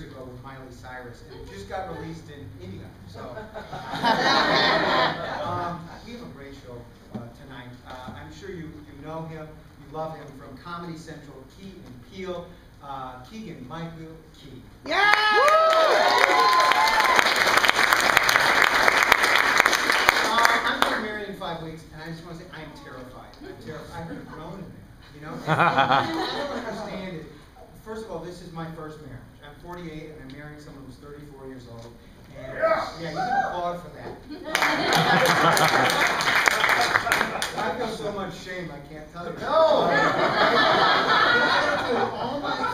years ago with Miley Cyrus, and it just got released in India. So we have a great show tonight. I'm sure you know him, you love him from Comedy Central, Key and Peele, Keegan Michael Key. Yeah! I'm getting married in 5 weeks, and I just want to say I'm terrified. I'm terrified. I heard a groan in there, you know? I don't understand it. First of all, this is my first marriage. I'm 48, and I'm marrying someone who's 34 years old. And yeah, you can applaud for that. I feel so much shame, I can't tell you. No!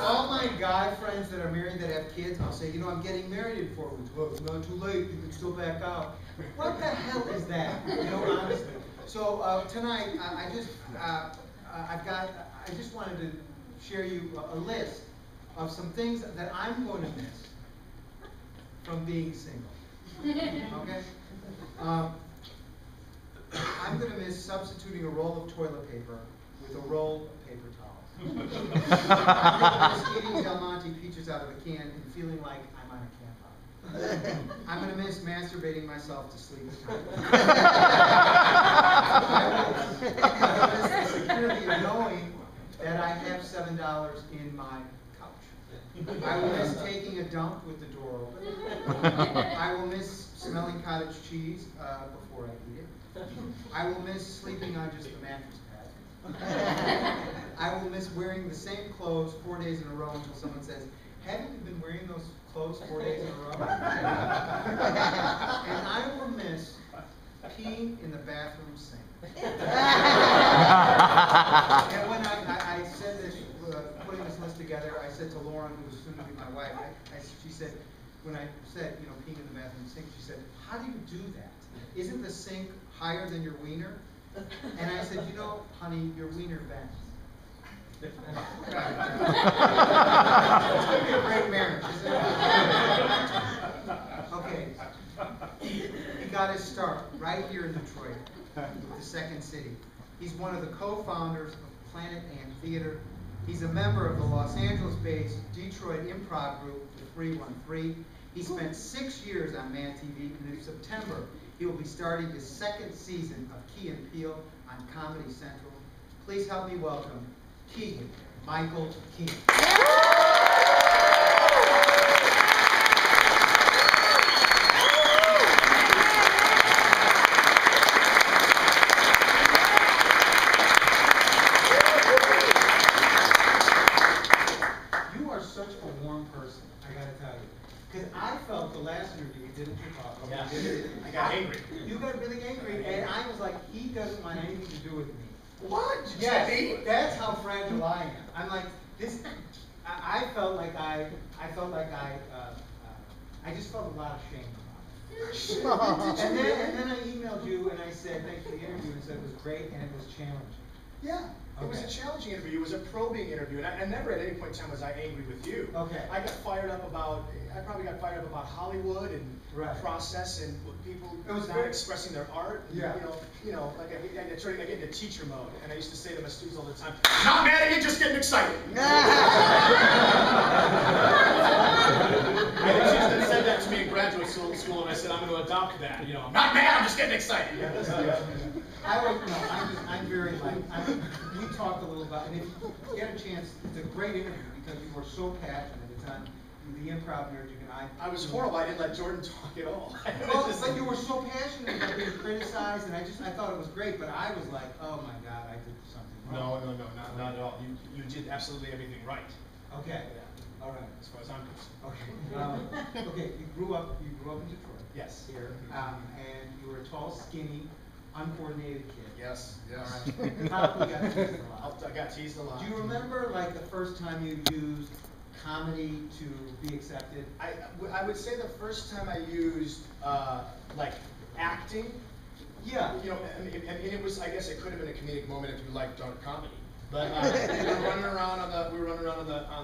All my guy friends that are married that have kids, I'll say, you know, I'm getting married in 4 weeks. Well, it's not too late, you can still back out. What the hell is that? You know, honestly. So tonight, I just wanted to share you a list of some things that I'm going to miss from being single. Okay? I'm going to miss substituting a roll of toilet paper with a roll of paper towels. I'm going to miss eating Del Monte peaches out of a can and feeling like I'm on a camp out. I'm going to miss masturbating myself to sleep at times. I will miss the security of knowing that I have $7 in my couch. I will miss taking a dump with the door open. I will miss smelling cottage cheese before I eat it. I will miss sleeping on just the mattress pad. I will miss wearing the same clothes 4 days in a row until someone says, haven't you been wearing those clothes 4 days in a row? And I will miss peeing in the bathroom sink. And when I said this, putting this list together, I said to Lauren, who was soon to be my wife, she said, when I said, you know, peeing in the bathroom sink, she said, how do you do that? Isn't the sink higher than your wiener? And I said, you know, honey, your wiener bends. It's going to be a great marriage, isn't it? Okay. He got his start right here in Detroit, the Second City. He's one of the co-founders of Planet Ant Theater. He's a member of the Los Angeles-based Detroit improv group, the 313. He spent 6 years on Man TV, and in September, he will be starting his second season of Key and Peele on Comedy Central. Please help me welcome Keegan Michael Key. You are such a warm person, I gotta tell you. Because I felt the last interview, didn't you, Bob? Yeah. I got angry. You got really angry, and I was like, he doesn't want anything to do with me. What? Yes, that's how fragile I am. I'm like, this, I just felt a lot of shame about it. And then I emailed you and I said, thanks for the interview, and said it was great and it was challenging. Yeah. It was a challenging interview. It was a probing interview, and I never at any point in time was I angry with you. Okay. I probably got fired up about Hollywood and process and people not expressing their art. Yeah. You know, like I get into teacher mode, and I used to say to my students all the time, "Not mad at you, just getting excited." My teacher said that to me in graduate school, and I said, "I'm going to adopt that." You know, I'm not mad, I'm just getting excited. I'm very light. We talked a little about, and if you get a chance, it's a great interview because you were so passionate. It's on the Improv Nerd. I was horrible. I didn't let Jordan talk at all. Well, but you were so passionate about being criticized, and I thought it was great. But I was like, oh my God, I did something wrong. No, not at all. You did absolutely everything right. Okay. Yeah. All right. As far as I'm concerned. Okay. Okay. You grew up in Detroit. Yes. Here, and you were a tall, skinny, uncoordinated kid. Yes. All right. Probably got teased a lot. I got teased a lot. Do you remember, like, the first time you used comedy to be accepted? I would say the first time I used like acting. Yeah. You know, and it was, I guess it could have been a comedic moment if you liked dark comedy. But we were running around on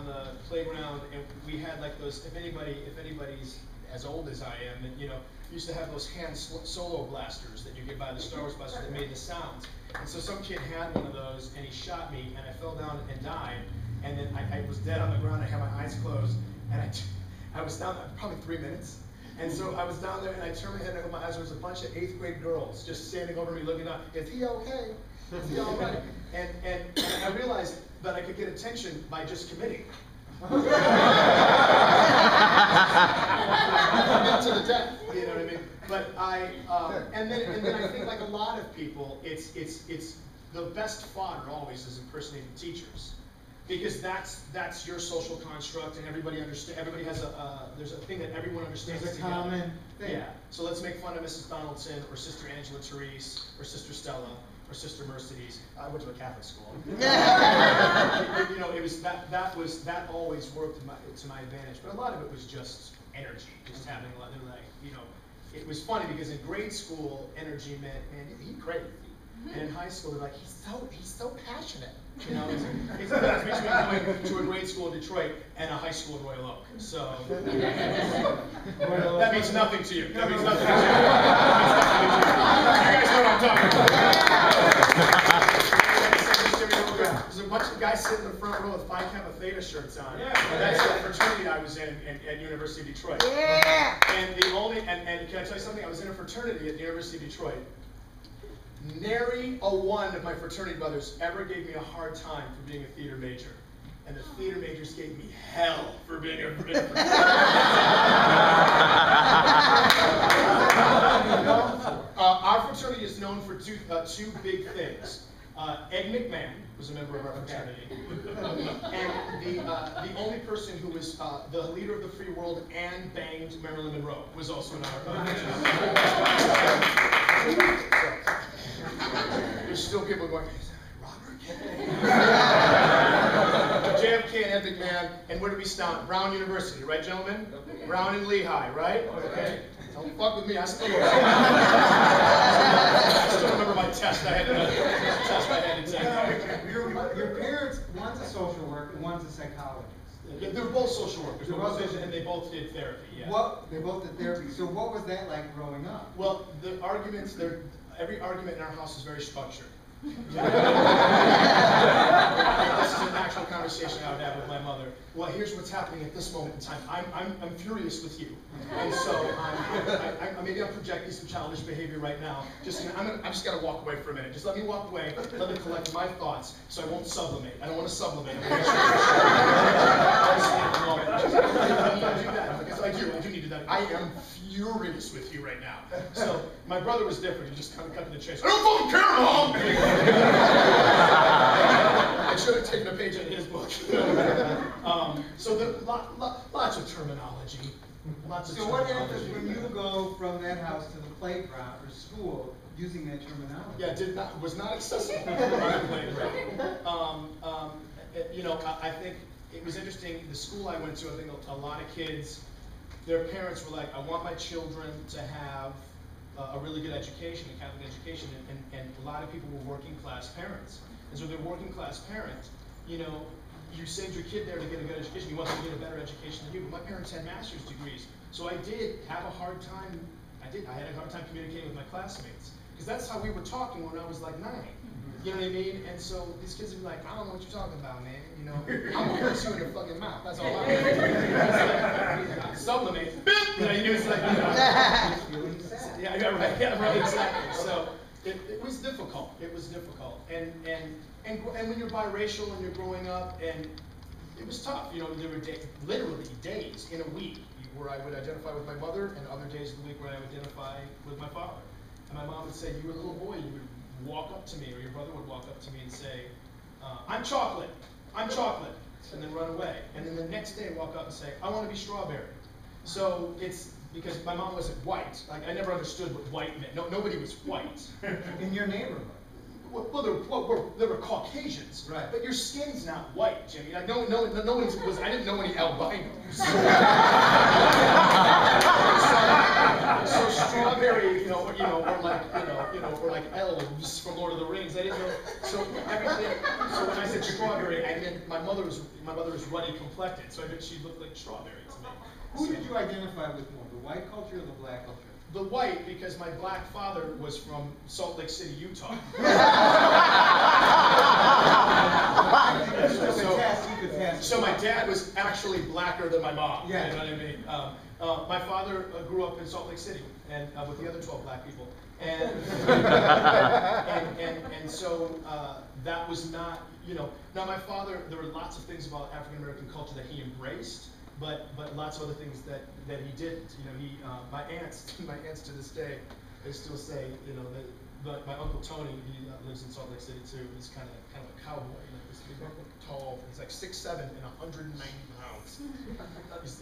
the playground, and we had like those. If anybody's as old as I am, and you know, used to have those hand solo blasters that you could buy, the Star Wars blasters that made the sounds. And so some kid had one of those, and he shot me, and I fell down and died. And then I was dead on the ground. I had my eyes closed, and I was down there probably 3 minutes. And so I was down there and I turned my head and I opened my eyes. There was a bunch of 8th grade girls just standing over me looking up. Is he okay? Is he all right? And I realized that I could get attention by just committing. To the death, you know what I mean? But and then I think like a lot of people, it's the best fodder always is impersonating teachers. Because that's your social construct, and everybody understands. Everybody has there's a thing that everyone understands. There's a together. common thing. Yeah. So let's make fun of Mrs. Donaldson, or Sister Angela Therese, or Sister Stella, or Sister Mercedes. I went to a Catholic school. You know, it was that always worked to my advantage. But a lot of it was just energy, just having a lot. Like, you know, it was funny because in grade school, energy meant, man, he crazy. And in high school, they're like, he's so passionate. You know, it's the difference between going to a grade school in Detroit and a high school in Royal Oak. So that means nothing to you. That means nothing to you. You guys know what I'm talking about. There's a bunch of guys sitting in the front row with Phi Kappa Theta shirts on. And that's the fraternity I was in at University of Detroit. Yeah. And the only and can I tell you something? I was in a fraternity at the University of Detroit. Nary a one of my fraternity brothers ever gave me a hard time for being a theater major. And the theater majors gave me hell for being a fraternity. Our fraternity is known for two big things. Ed McMahon was a member of our fraternity. And the only person who was the leader of the free world and banged Marilyn Monroe was also in our fraternity. There's still people going, Robert? JFK and Ed McMahon, and where do we stop? Brown University, right, gentlemen? Brown and Lehigh, right? Okay. Don't fuck with me, I still remember my test I had to take. Your parents, one's a social worker and one's a psychologist. Yeah, they were both social workers, and they both did therapy, yeah. They both did therapy. So what was that like growing up? Well, the arguments, every argument in our house is very structured. This is an actual conversation I would have with my mother. Well, here's what's happening at this moment in time. I'm furious with you, and so maybe I'm projecting some childish behavior right now. I'm just gonna walk away for a minute. Just let me walk away. Let me collect my thoughts, so I won't sublimate. I don't want to sublimate. I do that because I do need to do that. I am furious with you right now. So my brother was different. He just kind of cut to the chase. I don't fucking care, Mom. I should have taken a page out of his book. So lots of terminology. So what happens when you go from that house to the playground or school using that terminology? Yeah, was not accessible on the playground. You know, I think it was interesting. The school I went to, I think a lot of kids, their parents were like, I want my children to have a really good education, a Catholic education, and a lot of people were working class parents. And so they're working class parents. You know, you send your kid there to get a good education, you want them to get a better education than you. But my parents had master's degrees, so I did have a hard time. I had a hard time communicating with my classmates, because that's how we were talking when I was like 9. You know what I mean? And so these kids would be like, I don't know what you're talking about, man. You know, I'm gonna hurt you in your fucking mouth. That's all I'm doing. Sublimate. You know, it's like, you know. Yeah, right. Yeah, right. Exactly. So it was difficult. It was difficult. And when you're biracial and you're growing up, and it was tough. You know, there were literally days in a week where I would identify with my mother, and other days of the week where I would identify with my father. And my mom would say, you were a little boy, you would walk up to me, or your brother would walk up to me and say, I'm chocolate, and then run away. And then the next day walk up and say, I want to be strawberry. So it's because my mom wasn't white. Like, I never understood what white meant. Nobody was white. In your neighborhood? Well, there were Caucasians, right? But your skin's not white, Jimmy. Like, no one was. I didn't know any albinos. So strawberry, or like elves from Lord of the Rings. I didn't know. So everything. So when I said strawberry, I meant my mother was ruddy complected, so I meant she looked like strawberry to me. Who did you identify with more, the white culture or the black culture? The white, because my black father was from Salt Lake City, Utah. So, So my dad was actually blacker than my mom. Yeah. You know what I mean? My father grew up in Salt Lake City and with the other 12 black people. And so that was not, you know. Now my father, there were lots of things about African American culture that he embraced, but lots of other things that he didn't. You know, my aunts to this day, they still say, you know, that my uncle Tony, he lives in Salt Lake City too. He's kind of a cowboy, you know, this big, tall. He's like 6'7" and 190 pounds.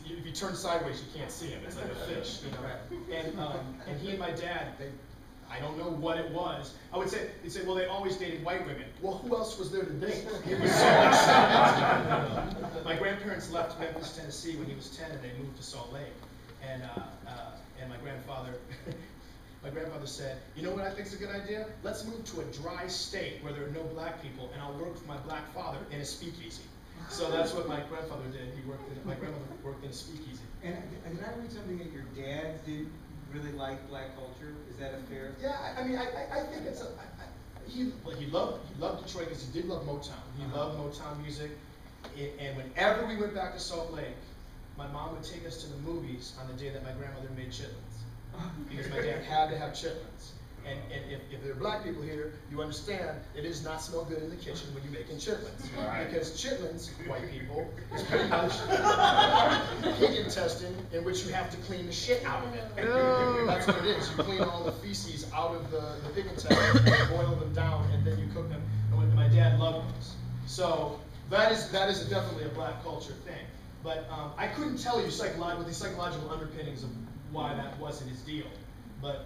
If you turn sideways, you can't see him. It's like a fish, you know. And he and my dad, I don't know what it was. They'd say, well, they always dated white women. Well, who else was there to date? It was so exciting. My grandparents left Memphis, Tennessee when he was 10, and they moved to Salt Lake. And my grandfather said, you know what I think is a good idea? Let's move to a dry state where there are no black people, and I'll work for my black father in a speakeasy. So that's what my grandfather did. My grandmother worked in a speakeasy. And did I read something that your dad did really like black culture? Is that a fair? Yeah, I mean, I think it's he loved Detroit because he did love Motown. He loved Motown music, and whenever we went back to Salt Lake, my mom would take us to the movies on the day that my grandmother made chitlins, because my dad had to have chitlins. And if there are black people here, you understand it does not smell good in the kitchen when you're making chitlins. Right. Because chitlins, white people, is pretty much pig intestine in which you have to clean the shit out of it. That's what it is. You clean all the feces out of the pig intestine, boil them down, and then you cook them. And my dad loved those. So that is definitely a black culture thing. But I couldn't tell you with the psychological underpinnings of why that wasn't his deal. But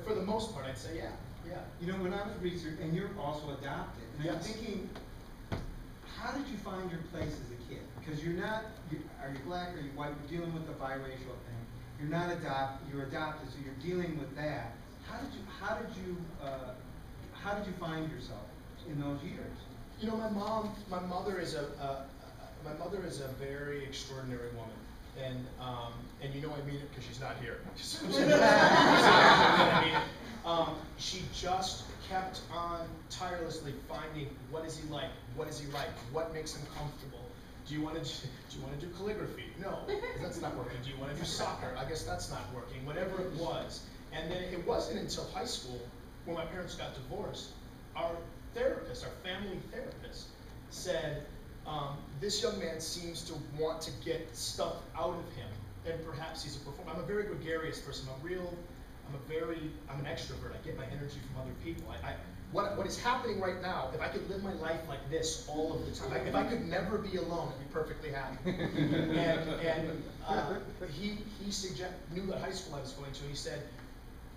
for the most part, I'd say yeah. You know, when I was researching, and you're also adopted, and I'm thinking, how did you find your place as a kid? Because are you black, are you white? You're dealing with the biracial thing. You're not you're adopted, so you're dealing with that. How did you find yourself in those years? You know, my mother is a very extraordinary woman. And you know I mean it because she's not here. She just kept on tirelessly finding, what is he like? What is he like? What makes him comfortable? Do you want to do calligraphy? No, that's not working. Do you want to do soccer? I guess that's not working. Whatever it was. And then it wasn't until high school, when my parents got divorced, our family therapist, said, this young man seems to want to get stuff out of him, and perhaps he's a performer. I'm a very gregarious person. I'm an extrovert. I get my energy from other people. What is happening right now, if I could live my life like this all of the time, if I could never be alone, I'd be perfectly happy. He knew what high school I was going to, and he said,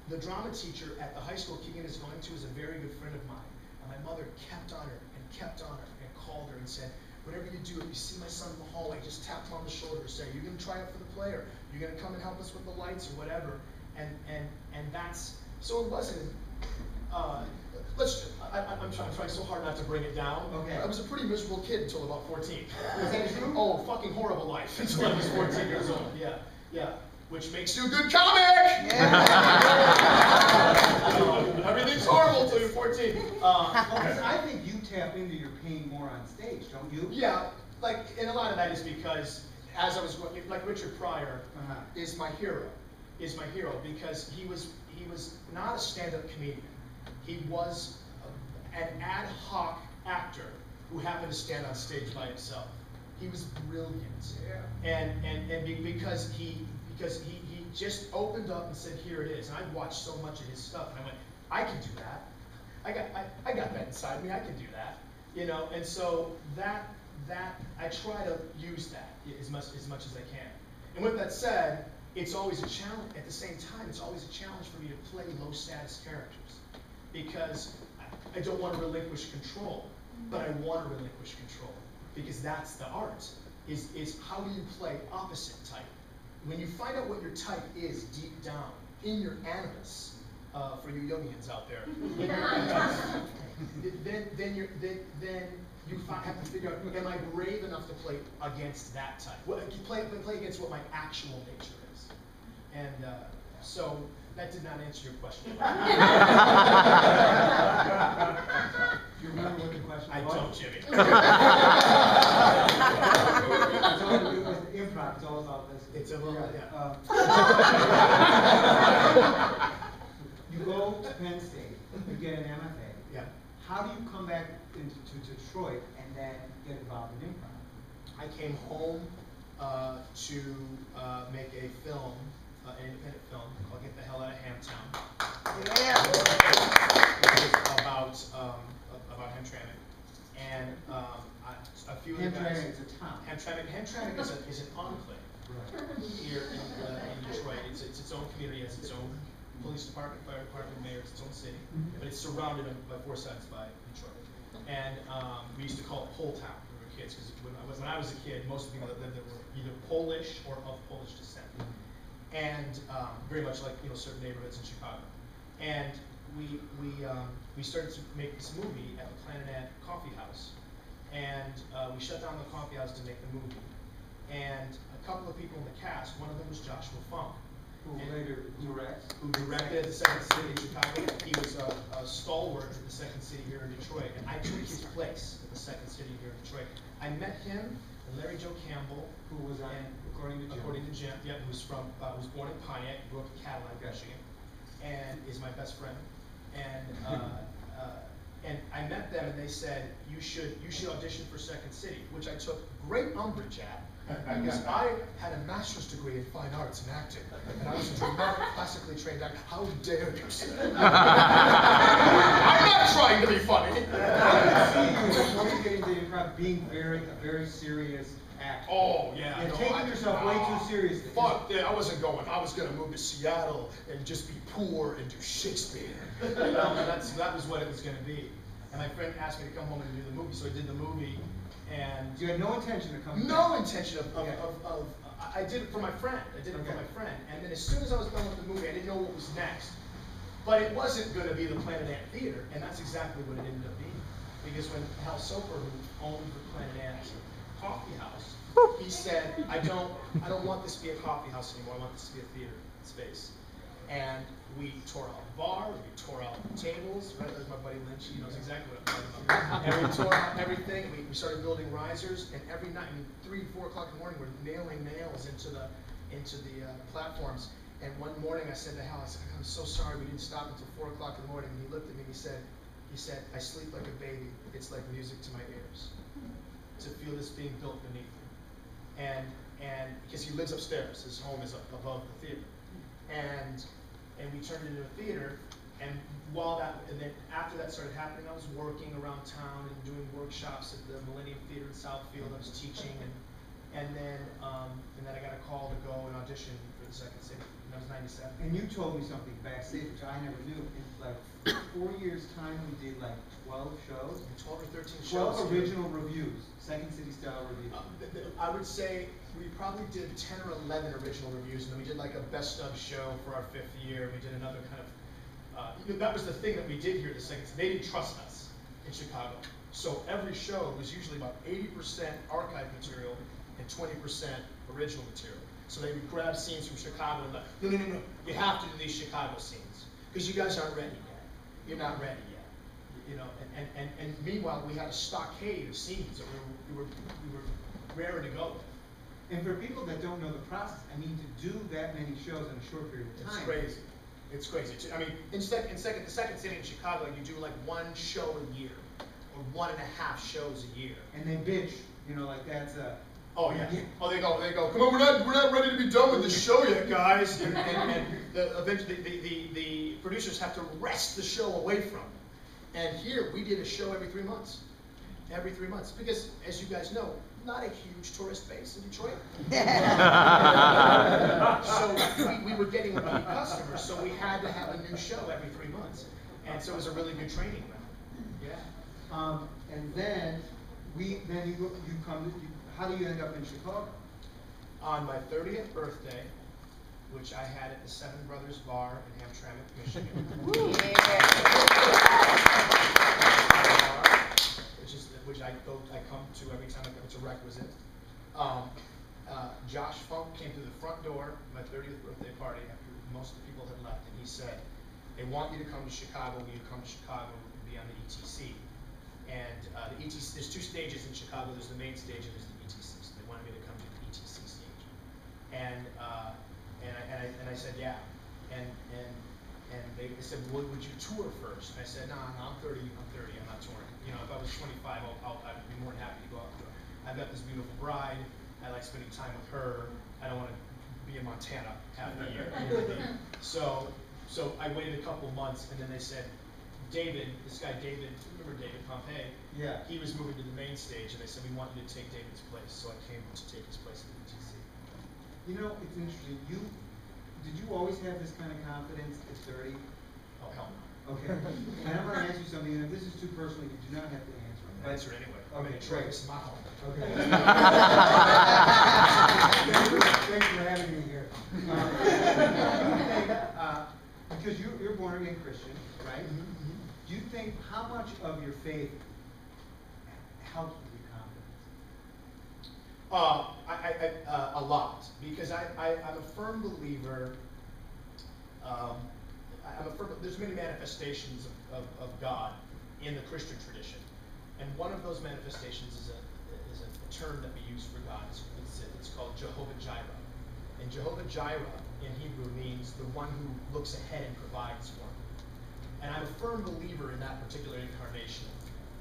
the drama teacher at the high school Keegan is going to is a very good friend of mine. And my mother kept on her and called her and said, whatever you do, if you see my son in the hallway, just tap him on the shoulder and say, you're going to try out for the play, or you're going to come and help us with the lights or whatever. And that's, so it wasn't, I'm trying so hard not to bring it down. Okay. I was a pretty miserable kid until about 14. Is that true? Oh, fucking horrible life until I was 14 years old. Yeah. Which makes you a good comic! Yeah. Everything's horrible until you're 14. I think you tap into your pain more on stage, don't you? Yeah, and a lot of that is because, as I was like Richard Pryor is my hero, because he was not a stand-up comedian. He was an ad hoc actor who happened to stand on stage by himself. He was brilliant, and because he just opened up and said, here it is. And I watched so much of his stuff, and I went, I can do that. I got that inside me. I can do that, you know. And so that I try to use that as much as I can. And with that said, it's always a challenge. At the same time, it's always a challenge for me to play low status characters, because I don't want to relinquish control, but I want to relinquish control, because that's the art. Is how do you play opposite type? When you find out what your type is deep down in your animus, for you Jungians out there, then you have to figure out, am I brave enough to play against that type? Play against what my actual nature is. And so that did not answer your question. Do you remember what the question was? I don't, Jimmy. Penn State, you get an MFA. Yeah. How do you come back to Detroit and then get involved in improv? I came home to make a film, an independent film called Get the Hell Out of Hamtown. Yeah. Which is about Hamtramck. And a few of the guys. Hamtramck is a town. Hamtramck is an enclave here in Detroit. It's its own community, it has its own police department, fire department, mayor, it's its own city, but it's surrounded by four sides by Detroit. And we used to call it Pole Town when we were kids, because when I was a kid, most of the people that lived there were either Polish or of Polish descent. And very much like certain neighborhoods in Chicago. And we started to make this movie at the Planet Ant Coffee House, and we shut down the coffee house to make the movie. And a couple of people in the cast, one of them was Joshua Funk, Who later directs? who directed the Second City in Chicago. He was a stalwart at the Second City here in Detroit, and I took his place at the Second City here in Detroit. I met him and Larry Joe Campbell, Who was on, according to Jim. Yeah, who's was born in Pontiac, grew up in Cadillac, Michigan, and is my best friend. And I met them, and they said, you should audition for Second City, which I took great umbrage at, because I had a master's degree in fine arts and acting, and I was a dramatic, classically trained actor. How dare you say that? I'm not trying to be funny. I can see you, before you get into improv, being a very serious actor. Oh, yeah. You're no, taking yourself way too seriously. Fuck, yeah, I wasn't going. I was going to move to Seattle and just be poor and do Shakespeare. That was what it was going to be. And my friend asked me to come home and do the movie, so I did the movie. And you had no intention of coming no back. intention of I did it for my friend. And then as soon as I was done with the movie, I didn't know what was next. But it wasn't going to be the Planet Ant Theater, and that's exactly what it ended up being. Because when Hal Soper, who owned the Planet Ant Coffee House, he said, I don't want this to be a coffee house anymore. I want this to be a theater space. And we tore out the bar, we tore out the tables, right? There's my buddy Lynch, he knows exactly what I'm talking about. And we tore out everything, we started building risers, and every night, 3, 4 o'clock in the morning, we're nailing nails into the platforms. And one morning I said to Hal, I said, I'm so sorry we didn't stop until 4 o'clock in the morning. And he looked at me and he said, I sleep like a baby. It's like music to my ears to feel this being built beneath me. And because he lives upstairs, his home is up above the theater. And we turned it into a theater, and then after that started happening, I was working around town and doing workshops at the Millennium Theater in Southfield. I was teaching, and then I got a call to go and audition for the Second City. And that was '97. And you told me something backstage, which I never knew. In like 4 years' time, we did like 12 shows. 12 or 13 shows. 12 original reviews, Second City style reviews. I would say we probably did 10 or 11 original reviews, and then we did like a best of show for our 5th year. We did another kind of, that was the thing that we did here at the Second City. They didn't trust us in Chicago. So every show was usually about 80% archive material and 20% original material. So they would grab scenes from Chicago and like, no, you have to do these Chicago scenes, because you guys aren't ready yet. You're not ready yet. You know, and meanwhile, we had a stockade of scenes that we were raring to go with. And for people that don't know the process, I mean, to do that many shows in a short period of time. It's crazy. It's crazy. I mean, the Second City in Chicago, you do like 1 show a year, or 1.5 shows a year. And they bitch, like that's a. Oh yeah. Oh, they go. Come on, we're not ready to be done with this show yet, guys. And eventually the producers have to wrest the show away from them. And here we did a show every 3 months. Every 3 months, because as you guys know, not a huge tourist base in Detroit. So we were getting repeat customers, so we had to have a new show every 3 months. And so it was a really good training ground. Yeah. And then you come to, how do you end up in Chicago? On my 30th birthday, which I had at the Seven Brothers Bar in Hamtramck, Michigan. Which I come to every time it's a requisite. Josh Funk came through the front door at my 30th birthday party after most of the people had left, and he said, they want you to come to Chicago. Will you come to Chicago and be on the ETC? And the ETC, there's 2 stages in Chicago. There's the main stage and there's the ETC. So they wanted me to come to the ETC stage. And I said, yeah. And And they said, well, would you tour first? And I said, no, I'm 30, I'm not touring. You know, if I was 25, I'd be more than happy to go out and tour. I've got this beautiful bride, I like spending time with her, I don't want to be in Montana half the year. You know what I mean? So I waited a couple months, and then they said, David, this guy David, remember David Pompey? Yeah. He was moving to the main stage, and they said, we want you to take David's place. So I came to take his place at the UTC. You know, it's interesting. Did you always have this kind of confidence at 30? Oh, hell no. Okay. And I'm going to ask you something, and if this is too personal, you do not have to answer it. I'll answer it anyway. I'm Okay, in Detroit, great. this is my home. Okay. Thanks for having me here. Because you're born again Christian, right? Mm-hmm. Do you think how much of your faith helps with your confidence? A lot, because I'm a firm believer. There's many manifestations of God in the Christian tradition, and one of those manifestations is a term that we use for God. It's called Jehovah Jireh, and Jehovah Jireh in Hebrew means the one who looks ahead and provides for me. And I'm a firm believer in that particular incarnation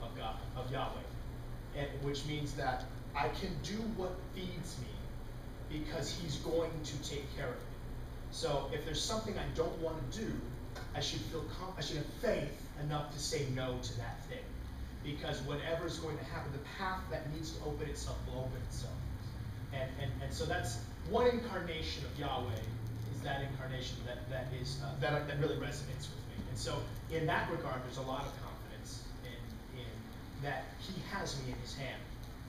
of God, of Yahweh, which means that I can do what feeds me because He's going to take care of me. So if there's something I don't want to do, I should have faith enough to say no to that thing, because whatever is going to happen, the path that needs to open itself will open itself. And so that's one incarnation of Yahweh, is that incarnation that really resonates with me. And so in that regard, there's a lot of confidence in that He has me in His hand.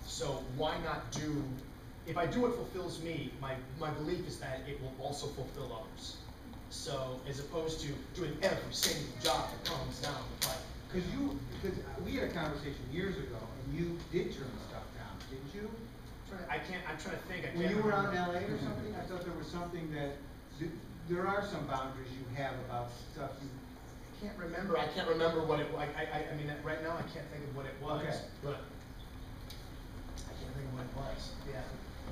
So why not do, if I do what fulfills me, my belief is that it will also fulfill others. So as opposed to doing every single job that comes down the pipe. Because we had a conversation years ago, and you did turn stuff down, didn't you? I'm trying to think. When you were out in LA or something, I thought there was something that there are some boundaries you have about stuff you. I can't remember what it was. I mean, right now I can't think of what it was. Okay. But I can't think of what it was. Yeah.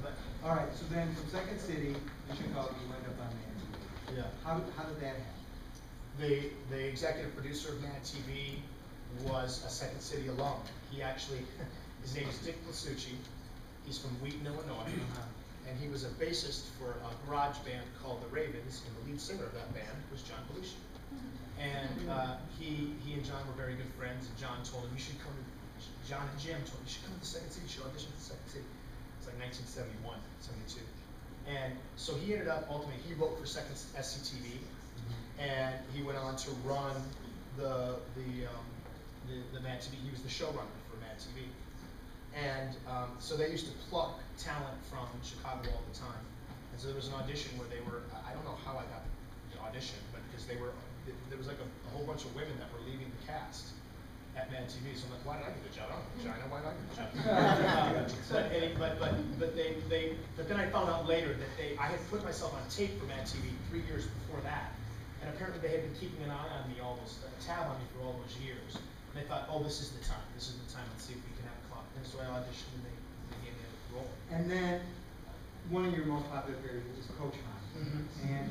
But all right. So then, from Second City in Chicago, you went up on Man TV. yeah. How did that happen? The executive producer of Mad TV was a Second City alum. He actually, his name is Dick Plasucci. He's from Wheaton, Illinois, and he was a bassist for a garage band called the Ravens, and the lead singer of that band was John Belushi. And he and John were very good friends, and John told him, you should come to, John and Jim told him, you should come to the Second City, you should audition for the Second City. It's like 1971, 72. And so he ended up, ultimately, he wrote for Second SCTV, and he went on to run the Mad TV. He was the showrunner for Mad TV. And so they used to pluck talent from Chicago all the time. And so there was an audition where they were, I don't know how I got the audition, but because there was like a whole bunch of women that were leaving the cast at Mad TV. So I'm like, why did I get the job? I don't have a vagina, why did I get the job? But then I found out later that I had put myself on tape for Mad TV 3 years before that. And apparently they had been keeping an eye on me, a tab on me for all those years. And they thought, oh, this is the time. This is the time. Let's see if we can have a clock. And so I auditioned, and they gave me a role. And then one of your most popular characters is Coach Han. Mm-hmm. And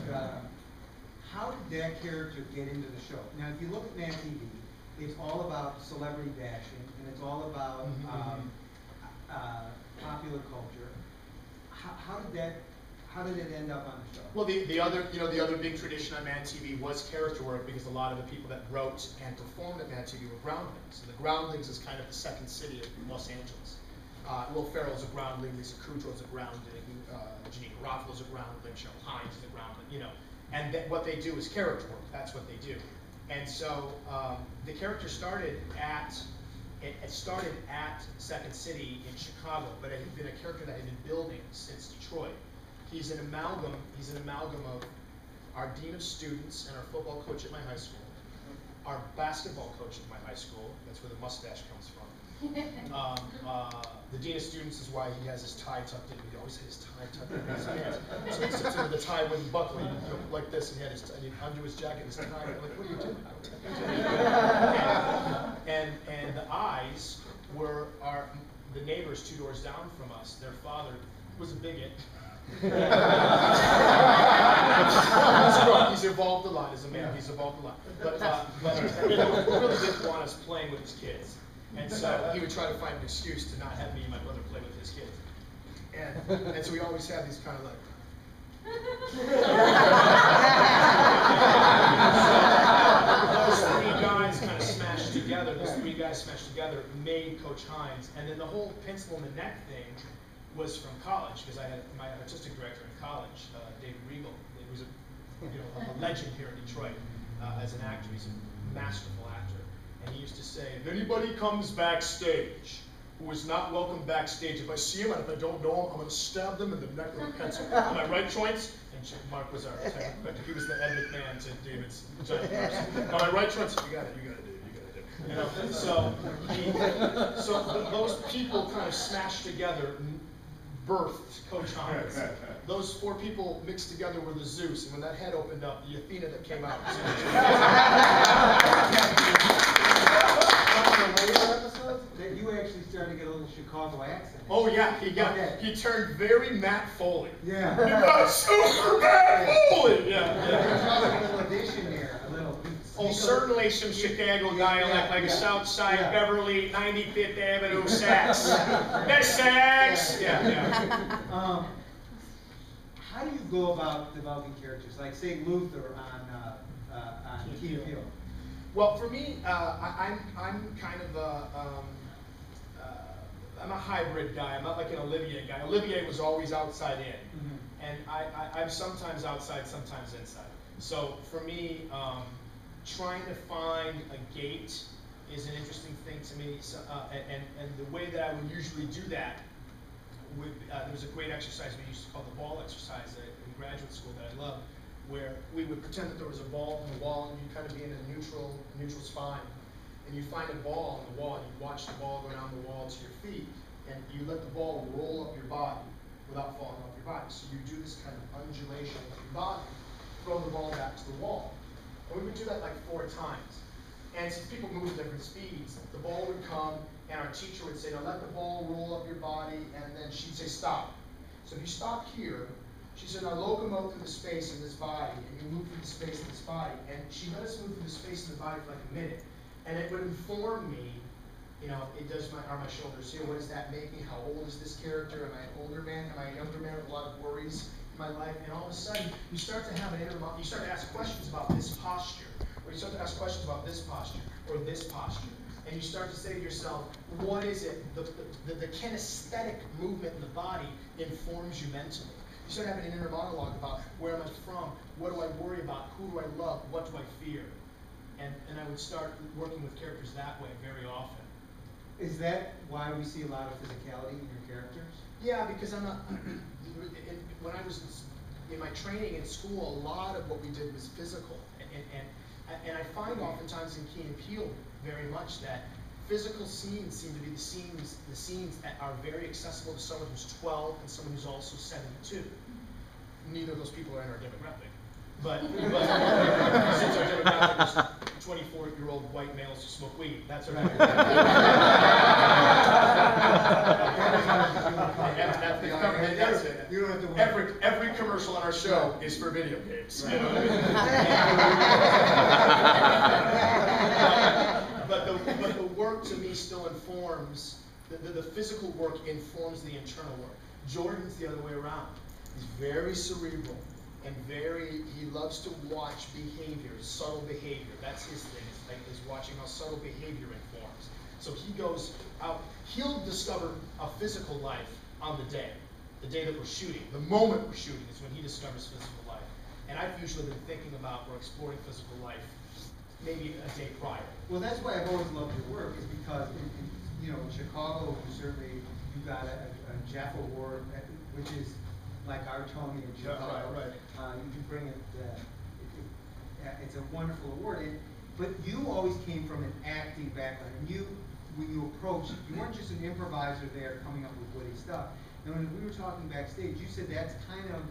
how did that character get into the show? Now, if you look at Mad TV, it's all about celebrity bashing, and it's all about popular culture. How did it end up on the show? Well, the other big tradition on Mad TV was character work, because a lot of the people that wrote and performed at Mad TV were groundlings. And the groundlings is kind of the Second City of Los Angeles. Will Ferrell's a groundling, Lisa Kudrow's a groundling, Janine Garofalo's a groundling, Cheryl Hines is a groundling, you know. And what they do is character work. That's what they do. And so the character started at Second City in Chicago, but it had been a character that had been building since Detroit. He's an amalgam of our dean of students and our football coach at my high school, our basketball coach at my high school. That's where the mustache comes from. The dean of students is why he has his tie tucked in. He always had his tie tucked in his pants. So he sits under the tie wouldn't buckle, like this, and he had his undo his jacket, his tie. I'm like, what are you doing? And the eyes were the neighbors 2 doors down from us. Their father was a bigot. He's evolved a lot as a man. He's evolved really didn't want us playing with his kids. And so he would try to find an excuse to not have me and my brother play with his kids. And so we always had these kind of like, those three guys kind of smashed together. Those three guys smashed together made Coach Hines. And then the whole pencil in the neck thing was from college, because I had my artistic director in college, David Regal. He was a legend here in Detroit as an actor. He's a masterful actor. And he used to say, if anybody comes backstage who is not welcome backstage, if I see him and if I don't know him, I'm going to stab them in the neck with a pencil. Am I right, Joints? And Mark was our technical director. He was the Ed McMahon to David's giant person. Am I right, Joints? You got it, Dave. You know, so those people kind of smashed together, birthed Coach Hines. Those four people mixed together were the Zeus, and when that head opened up, the Athena that came out. That you actually started to get a little Chicago accent. Oh yeah, he turned very Matt Foley. Yeah. You got super Matt Foley. Yeah. There's also a little addition there, a little. Oh, certainly some Chicago dialect, like a Southside Beverly, 95th Avenue sax. That's sax. Yeah. How do you go about developing characters? Like say Luther on Key and Peele. Well, for me, I'm kind of I'm a hybrid guy. I'm not like an Olivier guy. Olivier was always outside in, and I'm sometimes outside, sometimes inside. So for me, trying to find a gate is an interesting thing to me. So, and the way that I would usually do that, there was a great exercise we used to call the ball exercise in graduate school that I loved, where we would pretend that there was a ball on the wall, and you'd kind of be in a neutral spine. And you find a ball on the wall, and you watch the ball go down the wall to your feet, and you let the ball roll up your body without falling off your body. So you do this kind of undulation with your body, throw the ball back to the wall. And we would do that like 4 times. And since people move at different speeds, the ball would come, and our teacher would say, now let the ball roll up your body, and then she'd say, stop. So if you stop here, she said, now locomote through the space in this body, and you move through the space in this body. And she let us move through the space in the body for like a minute. And it would inform me, are my shoulders here? What does that make me? How old is this character? Am I an older man? Am I a younger man with a lot of worries in my life? And all of a sudden, you start to have you start to ask questions about this posture, or you start to ask questions about this posture, or this posture. And you start to say to yourself, what is it? The kinesthetic movement in the body informs you mentally. You start having an inner monologue about where am I from? What do I worry about? Who do I love? What do I fear? And I would start working with characters that way very often. Is that why we see a lot of physicality in your characters? Yeah, because I'm not. When I was in my training in school, a lot of what we did was physical, and I find oftentimes in Key and Peele very much that physical scenes seem to be the scenes that are very accessible to someone who's 12 and someone who's also 72. Neither of those people are in our demographic. But since our demographic is 24-year-old white males who smoke weed, that's our demographic. Every commercial on our show is for video games. You know what I mean? But the work to me still informs, the physical work informs the internal work. Jordan's the other way around. He's very cerebral. And he loves to watch behavior, subtle behavior. That's his thing, is watching how subtle behavior informs. So he goes out, he'll discover a physical life on the day that we're shooting. The moment we're shooting is when he discovers physical life. And I've usually been thinking about or exploring physical life maybe a day prior. Well, that's why I've always loved your work, is because in Chicago, you got a Jeff Award, which is like our Tony in Chicago. Right. You can bring it. It's a wonderful award. But you always came from an acting background, and when you approached, you weren't just an improviser there coming up with witty stuff. And when we were talking backstage, you said that's kind of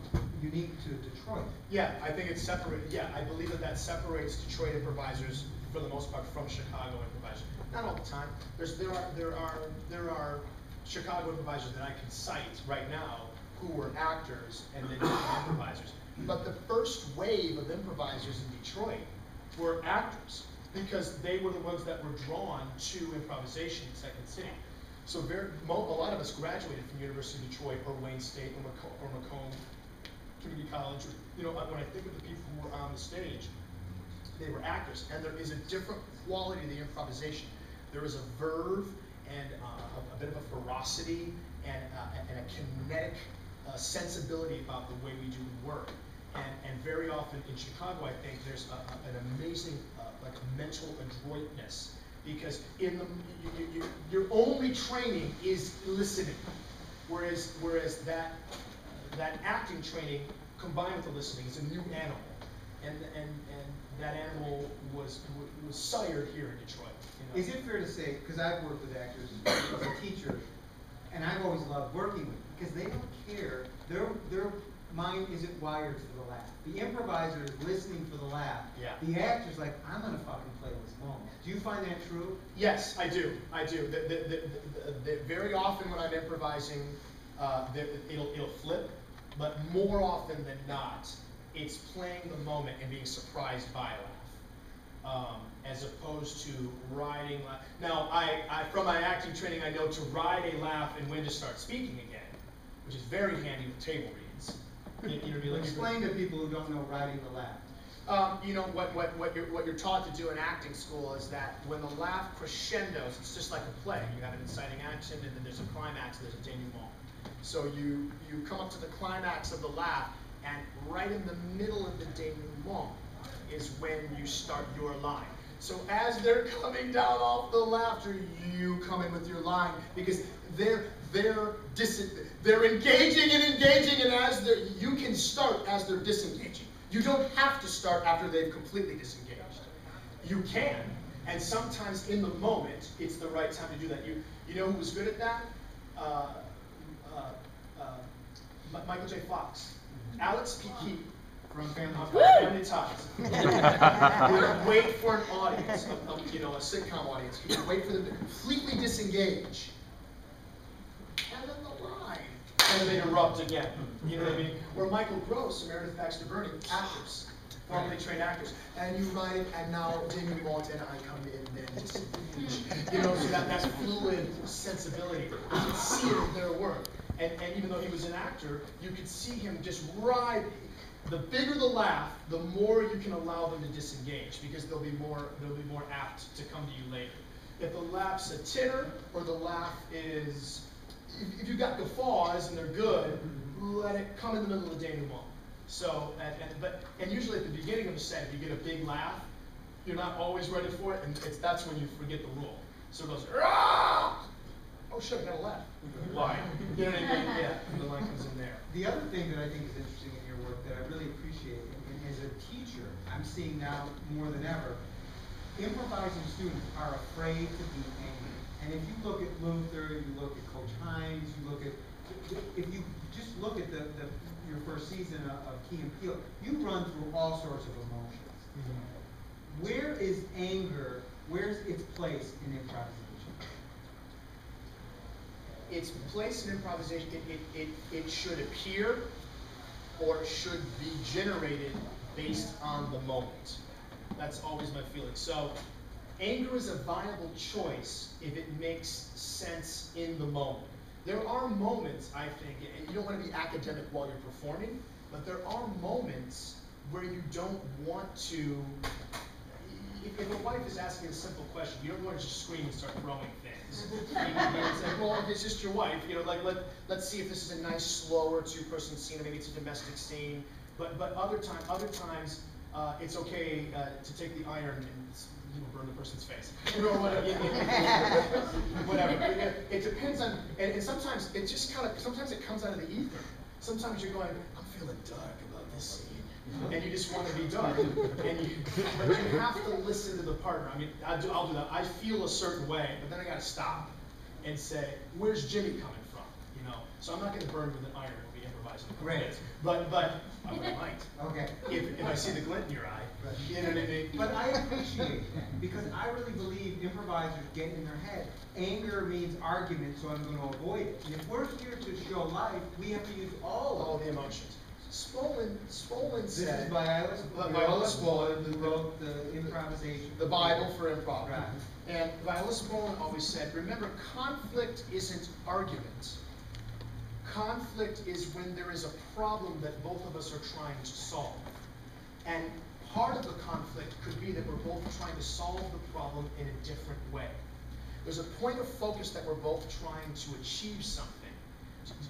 unique to Detroit. Yeah, I think it's separate. Yeah, I believe that separates Detroit improvisers for the most part from Chicago improvisers. Not all the time. There are Chicago improvisers that I can cite right now who were actors and then improvisers. But the first wave of improvisers in Detroit were actors. because they were the ones that were drawn to improvisation in Second City. So a lot of us graduated from University of Detroit or Wayne State or Macomb Community College. When I think of the people who were on the stage, they were actors, and there is a different quality to the improvisation. There is a verve and a bit of a ferocity and a kinetic sensibility about the way we do the work. And very often in Chicago, I think there's an amazing like mental adroitness, because your only training is listening, whereas that acting training combined with the listening is a new animal, and that animal was sired here in Detroit. Is it fair to say, because I've worked with actors as a teacher, and I've always loved working with them, because they don't care, their mind isn't wired for the laugh. The improviser is listening for the laugh. Yeah. The actor's like, I'm gonna fucking play this moment. Do you find that true? Yes, I do. Very often when I'm improvising, it'll flip, but more often than not, it's playing the moment and being surprised by a laugh, as opposed to riding. Now, from my acting training, I know to ride a laugh and when to start speaking again, which is very handy with table reads. Explain to people who don't know riding the laugh. What you're taught to do in acting school is that when the laugh crescendos, it's just like a play. You have an inciting action, and then there's a climax, and there's a denouement. So you come up to the climax of the laugh, and right in the middle of the denouement is when you start your line. So as they're coming down off the laughter, you come in with your line, because they're engaging and engaging, and you can start as they're disengaging. You don't have to start after they've completely disengaged. You can, and sometimes in the moment, it's the right time to do that. You know who was good at that? Michael J. Fox. Alex P. Keaton. From Family Ties. He would wait for an audience, a sitcom audience. He would wait for them to completely disengage, and then the line, and then they'd erupt again. You know what I mean? Or Michael Gross and Meredith Baxter Burney, actors, formerly trained actors, and you write it, and now denouement, and I come in, then disengage. So that's fluid sensibility. You can see it in their work, and even though he was an actor, you could see him just ride. The bigger the laugh, the more you can allow them to disengage, because they'll be more apt to come to you later. If the laugh's a titter, or the laugh is, if you've got guffaws and they're good, let it come in the middle of the denouement. So, and usually at the beginning of a set, if you get a big laugh, you're not always ready for it, and that's when you forget the rule. So it goes, "Rah!" Oh shit, I got a laugh. Why? You know what I mean? Yeah, the line comes in there. The other thing that I think is interesting in your work that I really appreciate, and as a teacher, I'm seeing now more than ever, improvising students are afraid to be angry. And if you look at Luther, you look at Coach Hines, you look at, if you just look at your first season of Key and Peele, you run through all sorts of emotions. Mm-hmm. Where is anger, where's its place in improvisation? Its place in improvisation, it should appear or should be generated based on the moment. That's always my feeling. So anger is a viable choice if it makes sense in the moment. There are moments, I think, and you don't want to be academic while you're performing, but there are moments where you don't want to, if a wife is asking a simple question, you don't want to just scream and start throwing things. It's like, well, if it's just your wife, let's see if this is a nice, slower two-person scene, or maybe it's a domestic scene. But other times, it's okay to take the iron and burn the person's face, or whatever. It depends on, and sometimes it just sometimes it comes out of the ether. Sometimes you're going, I'm feeling dark about this scene. And you just want to be dark, but you have to listen to the partner. I mean, I'll do that. I feel a certain way, but then I got to stop and say, "Where's Jimmy coming from?" So I'm not going to burn with an iron when we improvise. Right. But I might. Okay. If I see the glint in your eye, right. You know what I mean. But I appreciate that, because I really believe improvisers get in their head. Anger means argument, so I'm going to avoid it. And if we're here to show life, we have to use all the emotions. Spolin This said. is Viola Spolin, who wrote the improvisation. The Bible for improv. Right. And Viola Spolin always said, remember, conflict isn't argument. Conflict is when there is a problem that both of us are trying to solve. And part of the conflict could be that we're both trying to solve the problem in a different way. There's a point of focus that we're both trying to achieve something.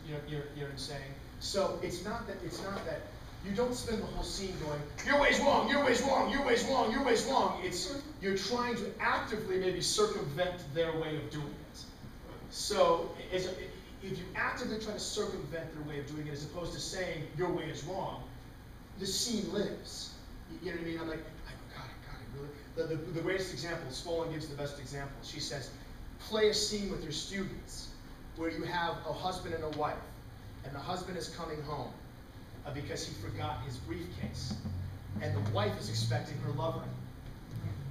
You know what I'm saying? So it's not that you don't spend the whole scene going, your way's wrong, your way's wrong, your way's wrong, your way's wrong. It's you're trying to actively maybe circumvent their way of doing it. So if you actively try to circumvent their way of doing it as opposed to saying your way is wrong, the scene lives. You know what I mean? I'm like, God, really? The greatest example, Spolin gives the best example. She says, play a scene with your students where you have a husband and a wife, and the husband is coming home because he forgot his briefcase, and the wife is expecting her lover.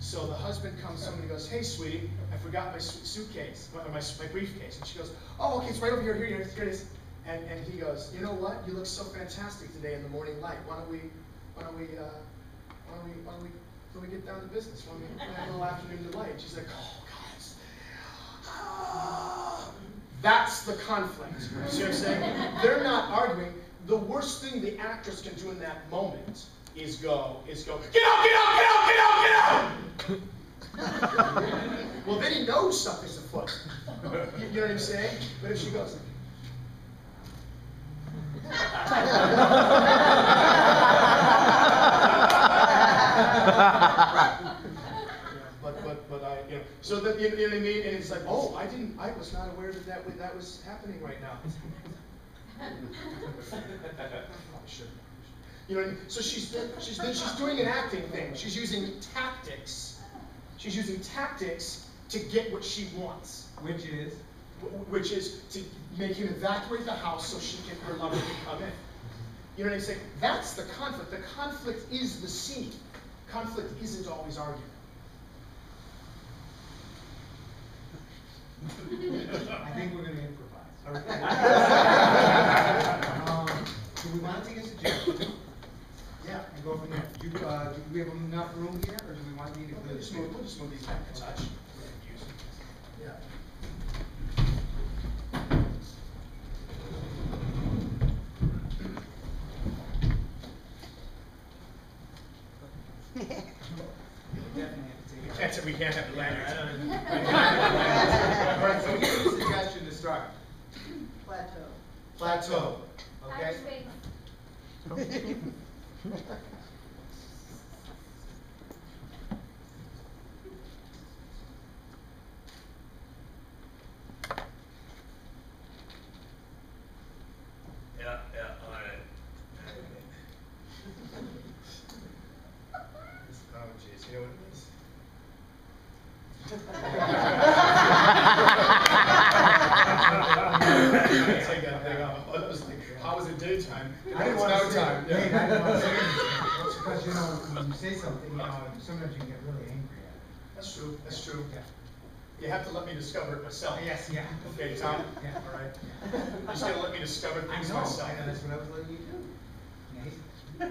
So the husband comes home and he goes, hey, sweetie, I forgot my suitcase, or my briefcase. And she goes, oh, okay, it's right over here, here it is. And he goes, you know what? You look so fantastic today in the morning light. Why don't we get down to business? Why don't we have a little afternoon delight? And she's like, oh, guys. That's the conflict. See what I'm saying? They're not arguing. The worst thing the actress can do in that moment is go, get out! Well, then he knows something's afoot. You know what I'm saying? But if she goes, but I, you know, so that, you know what I mean? And it's like, oh, I was not aware that was happening right now. You know what I mean? So she's doing an acting thing. She's using tactics. She's using tactics to get what she wants. Which is to make him evacuate the house so her lover can come in. You know what I'm saying? That's the conflict. The conflict is the scene. Conflict isn't always argument. I think we're going to improvise. Do we want to take a suggestion? Yeah, and go from there. Do we have enough room here, or do we want to need to clear the space? We'll just move these back a touch. Yeah. We can't have the lanyards. All right, so we give you a suggestion to start. Plateau. Okay? Yeah, all right. Oh, jeez, you know what it is? Take that thing off. I was like, how was it daytime? I didn't want to say time. it. I didn't want to say it. Because, you know, when you say something, you know, sometimes you can get really angry at it. That's true. That's true. Yeah. You have to let me discover it myself. Yes, yeah. Okay, Tom? Yeah. All right. You're just going to let me discover things myself. I know, that's what I was letting you do. Yeah.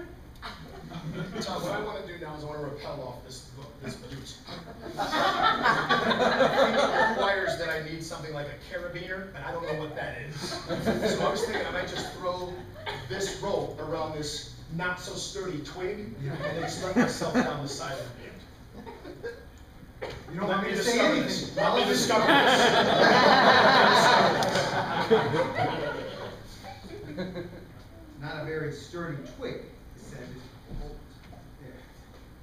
Tom, what I want to do now is I want to rappel off this butte. It requires that I need something like a carabiner, and I don't know what that is. So I was thinking I might just throw this rope around this not so sturdy twig, and then just let myself down the side of the butte. You don't want me to say anything. Let me discover this. Not a very sturdy twig, it said.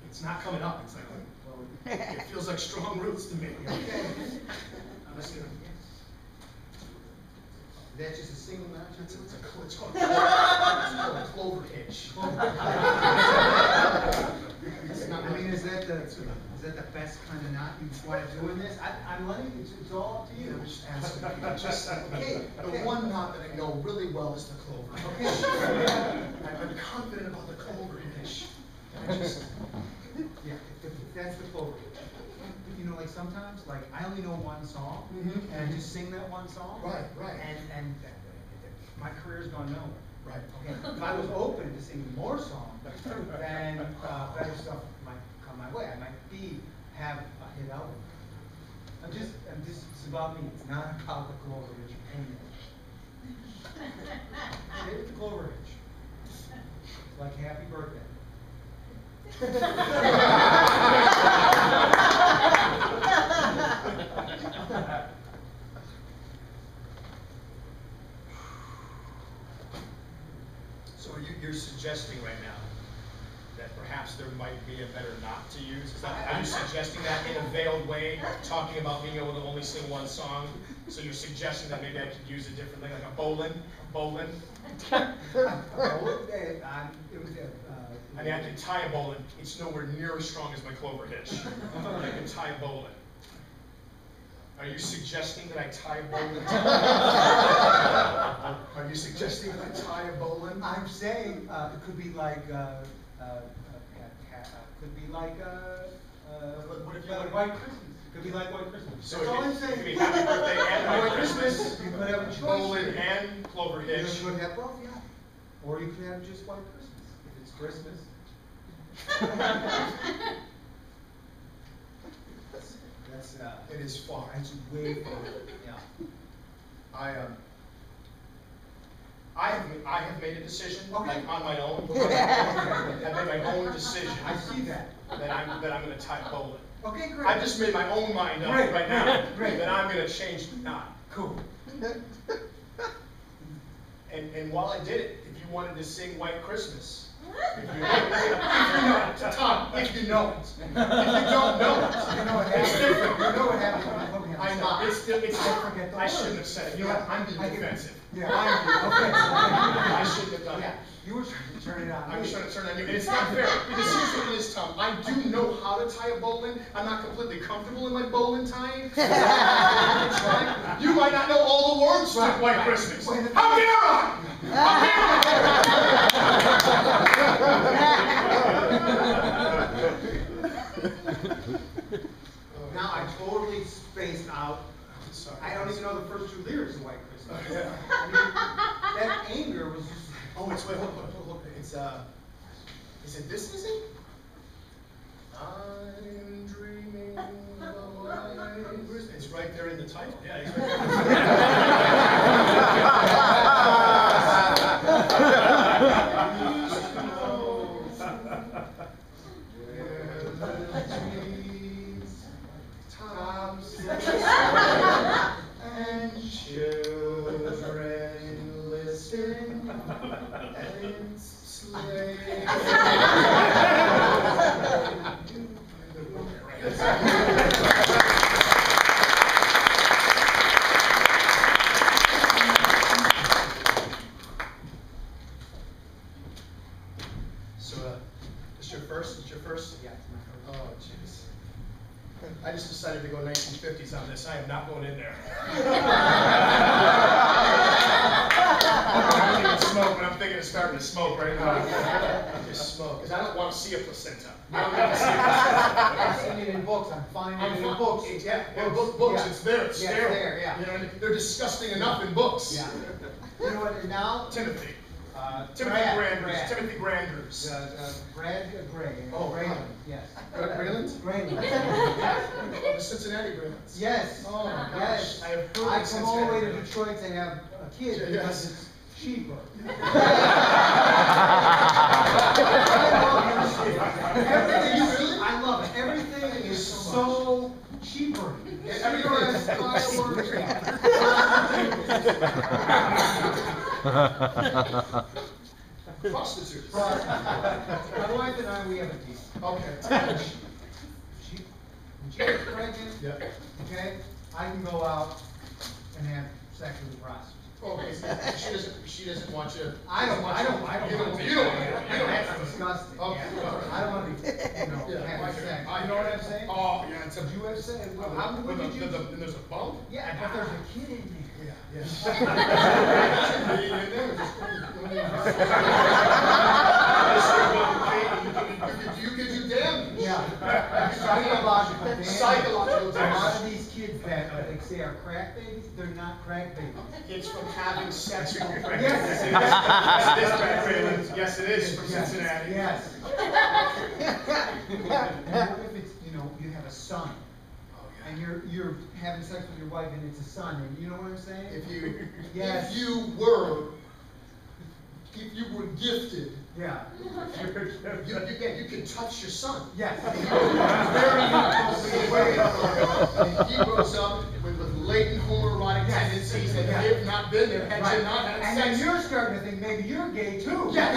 It's not coming up. It's like, well, it feels like strong roots to me. Okay. I'm just gonna, Is that just a single notch? it's called a clover hitch. I mean, is that the best kind of knot you want to do in this? I'm letting you, it's all up to you. The one knot that I know really well is the clover. Okay. I'm confident about the clover hitch. Yeah, if that's the clover. You know, like sometimes, like I only know one song, and I just sing that one song. Right. And my career's gone nowhere. Right. Okay, if I was open to singing more songs, then better stuff might come my way. I might have a hit album. It's about me. It's not about the Clover Ridge painting. It's the Clover Ridge. It's like happy birthday. So you're suggesting right now that perhaps there might be a better knot to use? Are you suggesting that in a veiled way, talking about being able to only sing one song? So you're suggesting that maybe I could use a different thing, like a bowling? I mean, I can tie a bowling. It's nowhere near as strong as my Clover hitch. I can tie a bowling. Are you suggesting that I tie a bowling? Are you suggesting that I tie a bowling? I'm saying it could be like White Christmas. It could be like White Christmas. So that's all I'm saying. It could be Happy Birthday and White Christmas. You could have a choice. Bowling and Clover hitch. You could have both, yeah. Or you could have just White Christmas if it's Christmas. It is far. It's way far. Yeah. I have made a decision, Okay. like on my own. I've made my own decision. I see that. That I'm going to tie bowling. Okay, great. I've just made my own mind up Great, right now great. that I'm going to change the knot. Cool. And while I did it, if you wanted to sing White Christmas, if you know it, if you don't know it, it's different. You know what happened. I know, it's different. Forget the I shouldn't have said it. You know what, I'm being defensive. Yeah. I shouldn't have done it. Yeah. You were trying to turn it on. I was trying to turn it on you, and it's not fair, because here's what it is, Tom. I do know how to tie a bowling. I'm not completely comfortable in my bowling tying. You might not know all the words to White Christmas. How dare I? How dare I? Now I totally spaced out. I don't even know the first two lyrics of White Christmas. I mean, that anger was just. Oh, it's wait, hold. It's is it this easy? I'm dreaming of White Christmas. It's right there in the title. Yeah, it's right and children listen and slay. So, it's your first? It's your first? Yeah, it's my first. Oh, jeez. I just decided to go 1950s on this. I am not going in there. I don't even smoke, but I'm thinking of starting to smoke right now. Just smoke, because I don't want to see a placenta. I don't want to see a placenta. I'm seeing it in books. I'm finding it in books. Yeah, books. Yeah. It's there. It's Yeah, sterile. it's there, yeah. You know, they're disgusting enough in books. Yeah. You know what? Now. Timothy. Brad. Timothy Granders. Brad Gray. Oh, Grayland. Yes. Grayland? Grayland. The Cincinnati Graylands. Yes. Oh my gosh. Yes. I have heard I of come all the way to Cincinnati. Detroit to have a kid Yes. because it's cheaper. I love it. Everything is so cheaper. Everywhere has prostitutes. My wife and I, we have a deal. Okay. When she gets pregnant, Yeah. okay, I can go out and have sex with a prostitute. Okay, so she doesn't want you. I don't want to. That's to. disgusting. Okay. Yeah. I don't want to be, Yeah, having okay. sex. I You know what I'm saying? Oh, yeah, it's a. Did you have sex? How And would you? there's a bump? Yeah, but there's a kid in there. Yeah. You could do damage. Yeah. Psychological damage. Psychological A lot of damage. these kids that they say are crack babies, they're not crack babies. It's from having sex with friends. Yes. Yes, it is, Brad Freeland. Yes, it is from Cincinnati. Yes. And what if it's, you know, you have a son, and you're having sex with your wife, and it's a son, and you know what I'm saying? Yes. If you were gifted, Yeah. You can touch your son. Yes. and he grows up with latent homoerotic Yes. tendencies that Yeah. have not been there, had Right. you not had And sex. then you're starting to think maybe you're gay too. Yeah.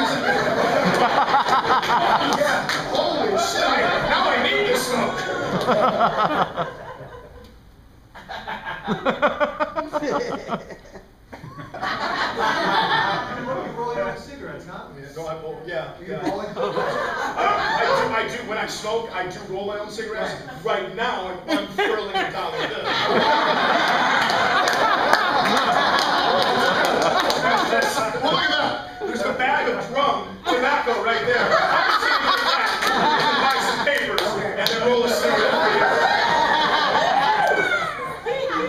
Holy shit! Now I need to smoke. You're rolling out cigarettes, huh? Yeah. You're rolling. I do. When I smoke, I do roll my own cigarettes. Right now, I'm unfurling a dollar bill. Well, look at that. There's a bag of drum tobacco right there. I'm taking it back. Buy some papers and then roll a cigarette for you.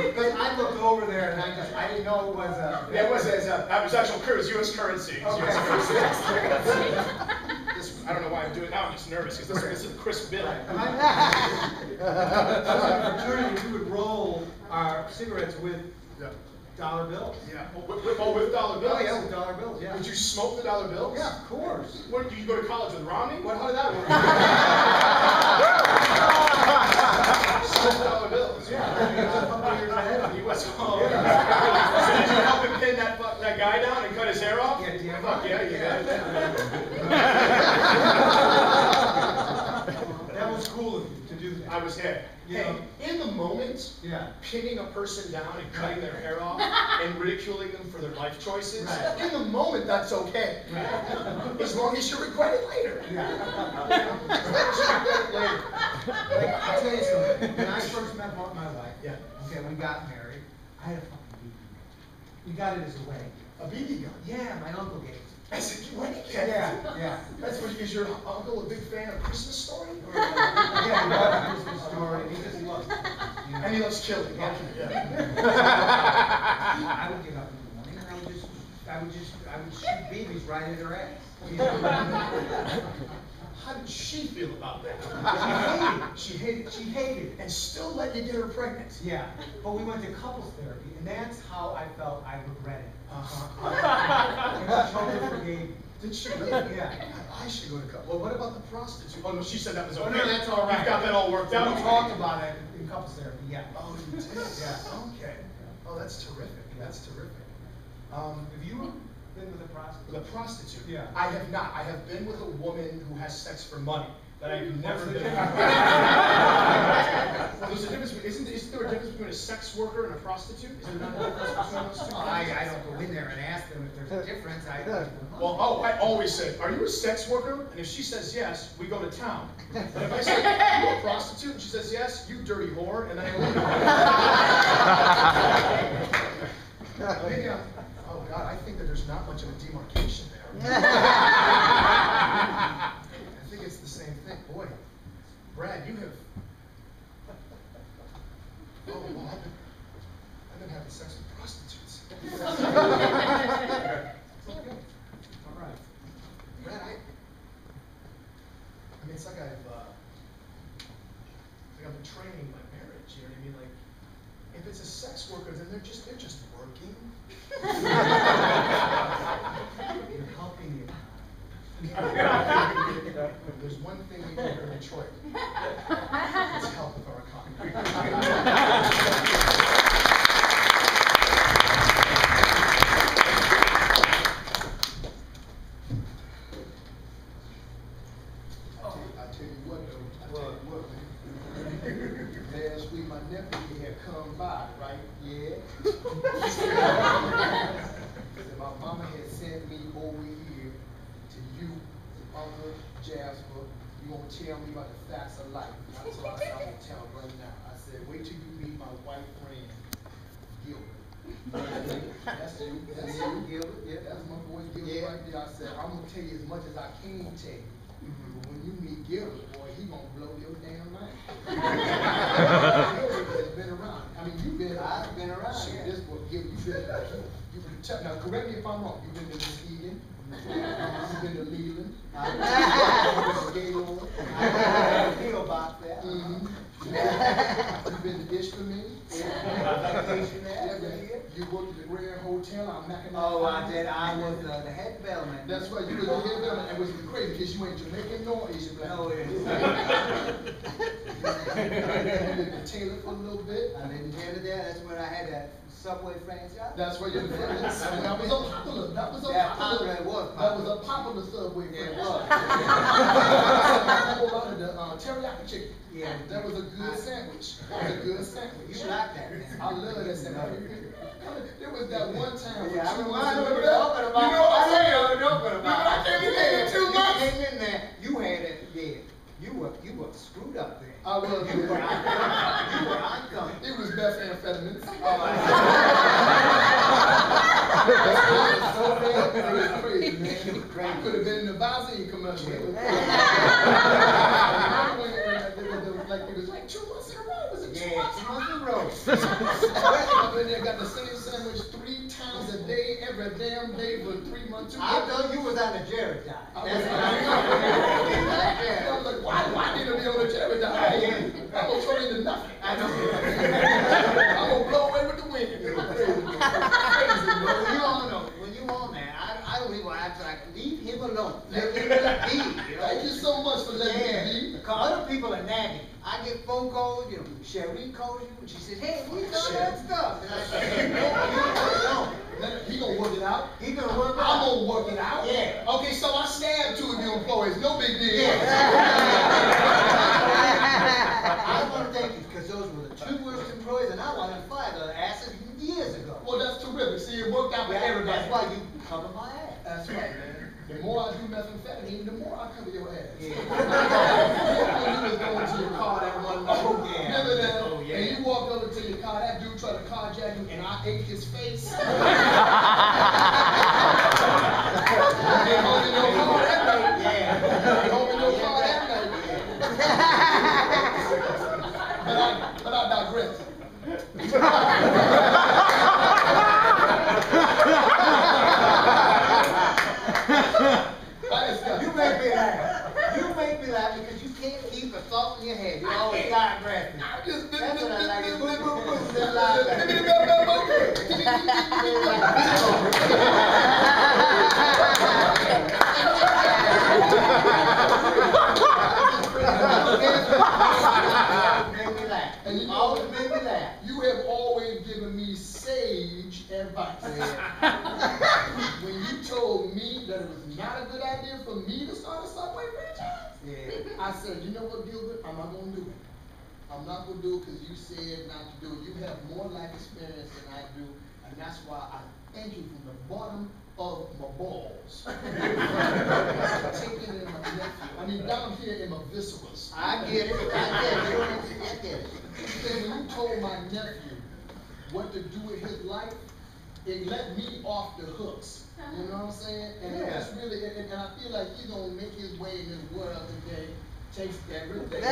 Because I looked over there and I didn't know it was a. Yeah, it was actual currency, U.S. currency. It's Okay. US currency. I don't know why I'm doing it now. I'm just nervous because this is a crisp bill. Fraternity, we would roll our cigarettes with dollar bills. Yeah. With dollar bills. Oh yeah, with dollar bills. Yeah. Would you smoke the dollar bills? Yeah, of course. What, did you go to college with Romney? How did that work? Smoke dollar bills. Yeah. A couple years ahead of He you. was. So did you help him pin that guy down and cut his hair off? Yeah, damn Fuck right. yeah, you got it. That was cool of you to do that. I was here. Yeah. Hey, in the moment, Yeah. pinning a person down and cutting their hair off and ridiculing them for their life choices, Right. in the moment, that's okay. As long as you regret it later. Yeah. Later. Like, I'll tell you something. When I first met my wife, Yeah. okay, we got married, I had a fucking BB gun. We got it as a wedding. A BB gun. Yeah, my uncle gave it I said, what? Yeah, yeah. That's what, is your uncle a big fan of Christmas Story? Yeah, he loves a Christmas story. He just loves it. You know? And he loves killing. Yeah. Okay, yeah. I would get up in the morning and I would shoot babies right in her ass. You know? How did she feel about that? She hated it. And still let you get her pregnant. Yeah, but we went to couples therapy, and that's how I felt I regretted it. And she totally forgave me. Did she really? Yeah. I should go to couple. Well, what about the prostitute? Oh, no, she said that was Oh, okay. no, that's all right. You've got that all worked out. We talked about it in couples therapy, yeah. Oh, you did? Yeah. Okay. Oh, that's terrific. That's terrific. Have you been with a prostitute? The prostitute? Yeah. I have not. I have been with a woman who has sex for money. But I've never What's the been. difference? Well, there's a difference. Isn't there a difference between a sex worker and a prostitute? Is there not a difference between those two? Well, I don't go in there and ask them if there's a difference. Well, I always say, are you a sex worker? And if she says yes, we go to town. But if I say, are you a prostitute? And she says yes, you dirty whore, and then I leave. Maybe I'm, oh God, I think that there's not much of a demarcation there. I think it's the same thing. Boy, Brad, you have. Oh, well, I've been having sex with prostitutes. All right. Brad, I mean, it's like I've been training my marriage. You know what I mean? Like, if it's a sex worker, then they're just working. You're helping you. There's one thing we do here in Detroit. It's help with our economy. I tell you what, man. Last week my nephew had come by, right? Yeah. Said my mama had sent me over here to you, Uncle Jasper. You gonna tell me about the facts of life? So I said, I'm gonna tell him right now. I said, wait till you meet my white friend, Gilbert. That's you. That's you, Gilbert. Yeah, that's my boy Gilbert right there. I said, I'm gonna tell you as much as I can tell you. But when you meet Gilbert, boy, he gonna blow your damn mind. been around. I mean, you've been. I've been around. Shit, Yeah. this book, you've been. Now, correct me if I'm wrong. You've been to Muskegon. You've been to Leland. You've been to Gaylord. Feel about that. You've been to Ishmael. Vacation there. You worked at the Grand Hotel on Mackinac. Oh, I did. I was the head bellman. That's right. You was the head bellman. And was crazy because you ain't Jamaican nor Asian black. No, it is. You lived in Taylor for a little bit. I lived in Taylor there. That's when I had that Subway franchise. That's where you lived. And that was a popular. That was a Yeah, popular. popular, it was That was popular. a popular Subway Yeah, it franchise. was. A whole lot of the teriyaki chicken. Yeah. That was a good sandwich. That was a good sandwich. You like that, man. I love that sandwich. There was that one time. Yeah, I for 2 remember months. what you're talking about. You know what I'm saying? I know what you're talking about. Remember I came in there in 2 months? You came in there, you had it, yeah. You were screwed up there. I was. You were uncoming. It was methamphetamines. Oh, It was crazy, man. It was crazy. I could have been in the Vaseline commercial. It was like 2 months in a row. Was it 2 Yeah, months? 2 months in a row. I've been there, got the same sandwich 3 times a day, every damn day for 3 months. I thought you was on the Jerry diet. I That's was what I like, why did I be on the cherry diet? I'm gonna turn into nothing. I know. I'm gonna blow away with the wind. It was crazy, man. Crazy, man. When you on that, I don't even act like, leave him alone. Let him be. Thank you so much for letting me be. Because other people are nagging. I get phone calls, Cherie calls you, and she says, hey, we done that stuff. And I say, no, you leave it alone. He gonna work it out. He gonna work it I'm out. gonna work it out. Yeah. Okay, so I stabbed 2 of your employees. No big deal. Yeah. I want to thank you, because those were the 2 worst employees, and I wanted to fire the asses years ago. Well, that's terrific. See, it worked out for everybody. That's why you cover my ass. That's right, man. The more I do methamphetamine, the more I cover your ass. Yeah. When you was going to your car that one night. Oh, yeah. Remember that? Oh, yeah. And you walked over to your car, that dude tried to carjack you, and I ate his face. You ain't holding your car that night. Yeah. You ain't holding your car that night. But I digress. You make me laugh. You make me laugh because you can't keep a thought in your head. You're always digressing. That's what I like. Boom, boom, boom. Just lie back. Make me laugh. And you Always make me laugh. You have always given me sage advice. When you told me that it was not a good idea for me to start a Subway franchise, I said, you know what, Gilbert, I'm not gonna do it. I'm not gonna do it because you said not to do it. You have more life experience than I do, and that's why I thank you from the bottom of my balls. Taking in my nephew. I mean, down here in my viscerals. I get it. I get it. Because when you told my nephew what to do with his life, it let me off the hooks. You know what I'm saying? And it's really, and I feel like he's gonna make his way in this world today. Chase everything.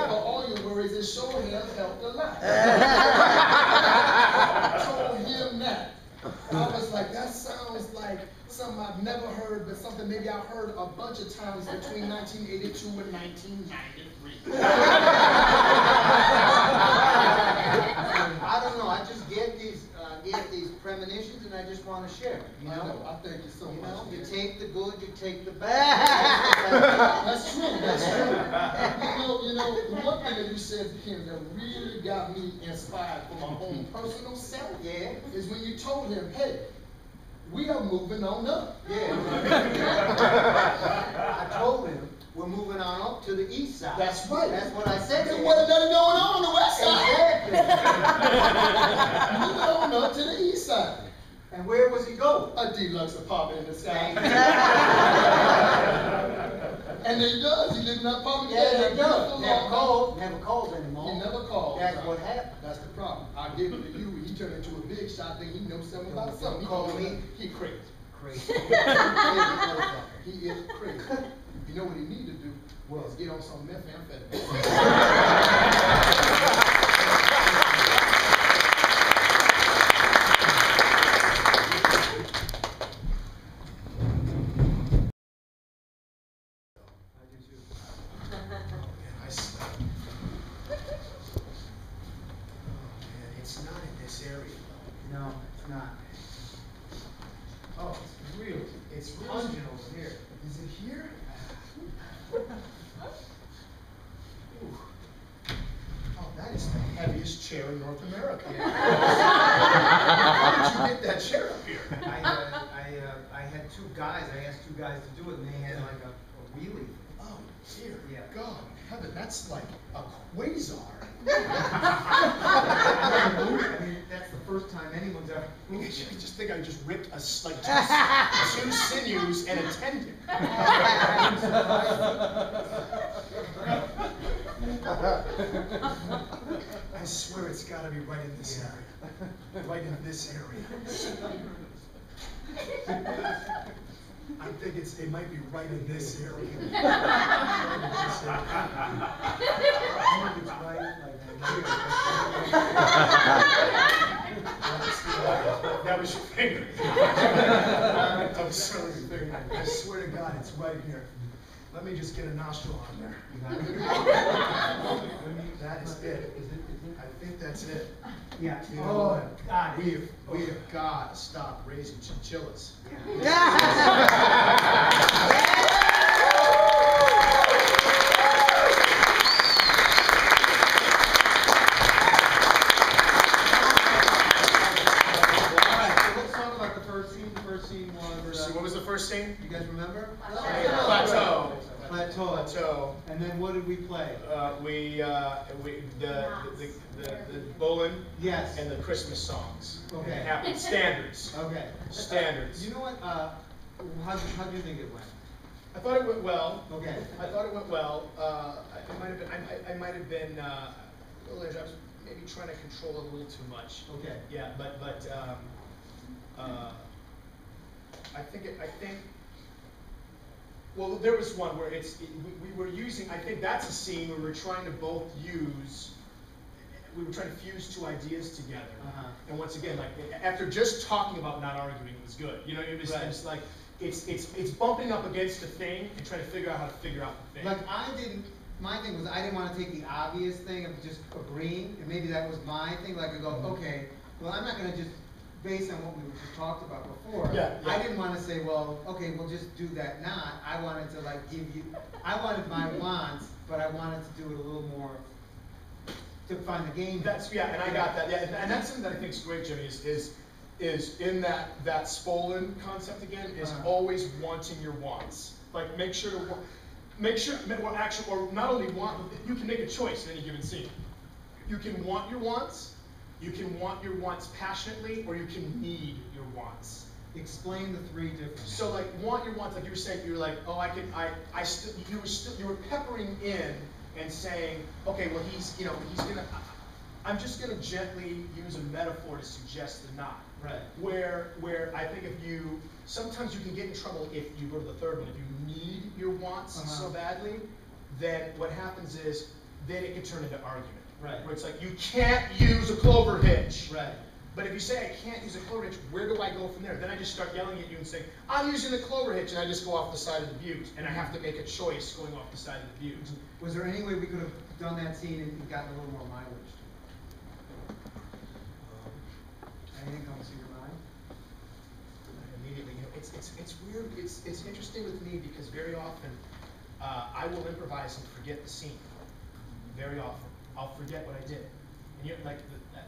For all your worries, it sure has helped a lot. I told him that. I was like, that sounds like something I've never heard, but something maybe I've heard a bunch of times between 1982 and 1993. I don't know. I just get these premonitions, and I just want to share it. You know. I thank you so You much. know, you man. take the good, you take the bad. That's true. That's true. You know, one thing that you said to him that really got me inspired for my own personal self. Yeah. Is when you told him, hey, we are moving on up. Yeah. I told him we're moving on up to the east side. That's right. That's what I said to There him. wasn't nothing going on the west side. Exactly. Moving on up to the east side. And where was he going? A deluxe apartment in the sky. Thank you. And he does. He lives in that apartment. Yeah, they do. Beautiful Never long- calls. Never calls anymore. He never calls. That's what happened. That's the problem. I give it to you. He turned into a big shot. Then he knows something about something. Call me. He crazy. crazy. He is crazy. You know what he need to do? Well, is get on some methamphetamine. It's not in this area though. No, it's not. Oh, it's real. It's pungent over here. Is it here? Ooh. Oh, that is the heaviest chair in North America. How did you get that chair up here? I had two guys, I asked two guys to do it, and they had like a wheelie. Oh, dear Yeah. God, heaven, that's like a quasar. I mean, that's the first time anyone's ever. I just think I just ripped like two sinews and a tendon. I swear it's got to be right in this area. Right in this area. I think it might be right in this area. Right in this area. I think it's right like that was your finger. I'm sorry, your finger. I swear to God, it's right here. Let me just get a nostril on there. That is it. I think that's it. Yeah. You know what? God. We have got to stop raising chinchillas. What was the first scene? You guys remember? Plateau. Plateau. And then what did we play? The bowling. Yes. And the Christmas songs. Okay. Happy standards. Okay. Standards. You know what? How do you think it went? I thought it went well. Okay. I thought it went well. I might have been. I was maybe trying to control it a little too much. Okay. Yeah, but I think. Well, there was one where we were using. I think that's a scene where we were trying to both use. We were trying to fuse two ideas together. And once again, like after just talking about not arguing, it was good. You know, it was just like it's bumping up against a thing and trying to figure out how to figure out the thing. Like my thing was I didn't want to take the obvious thing of just agreeing, and maybe that was my thing. Like I go, okay, well I'm not going to just based on what we just talked about before. I didn't want to say, well, okay, we'll just do that. Not. I wanted to like give you. I wanted my wants, but I wanted to do it a little more. To find the game. And I got that. Yeah, and that's something that I think is great, Jimmy. Is in that Spolin concept again is always wanting your wants. Like make sure or not only want. You can make a choice in any given scene. You can want your wants. You can want your wants passionately, or you can need your wants. Explain the three differences. So like want your wants, like you were saying, you were like, oh, you were peppering in. And saying, okay, well, I'm just gonna gently use a metaphor to suggest the not. Right. Where I think sometimes you can get in trouble if you go to the third one. If you need your wants so badly, then what happens is, then it can turn into argument. Right. Where it's like, you can't use a clover hitch. Right. But if you say, I can't use a clover hitch, where do I go from there? Then I just start yelling at you and saying, I'm using the clover hitch, and I just go off the side of the butte. And I have to make a choice going off the side of the butte. Was there any way we could have done that scene and gotten a little more mileage to it? Anything comes to your mind? Immediately, it's weird. It's interesting with me because very often I will improvise and forget the scene. Very often, I'll forget what I did. And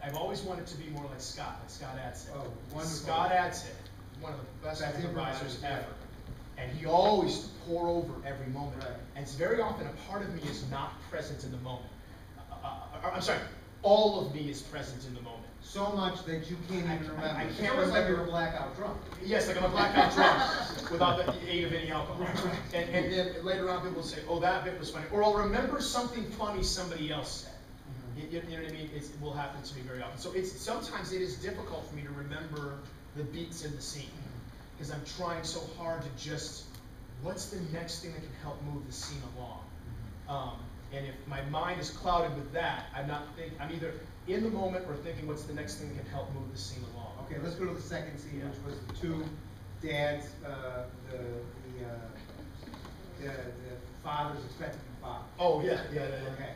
I've always wanted to be more like Scott Adsit. Oh, wonderful. Scott Adsit, one of the best improvisers ever. And he always used to pour over every moment. Right. And it's very often a part of me is not present in the moment. I'm sorry, all of me is present in the moment. So much that you can't even remember. I It's can't almost like remember. you're a blackout drunk. Yes, like I'm a blackout drunk without the aid of any alcohol. And then later on people will say, oh, that bit was funny. Or I'll remember something funny somebody else said. You know what I mean? It will happen to me very often. So sometimes it is difficult for me to remember the beats in the scene. because I'm trying so hard to just, what's the next thing that can help move the scene along? And if my mind is clouded with that, I'm either in the moment or thinking what's the next thing that can help move the scene along. Okay, let's go to the second scene, which was the two dads, the father's expecting the father. Oh, yeah. Okay.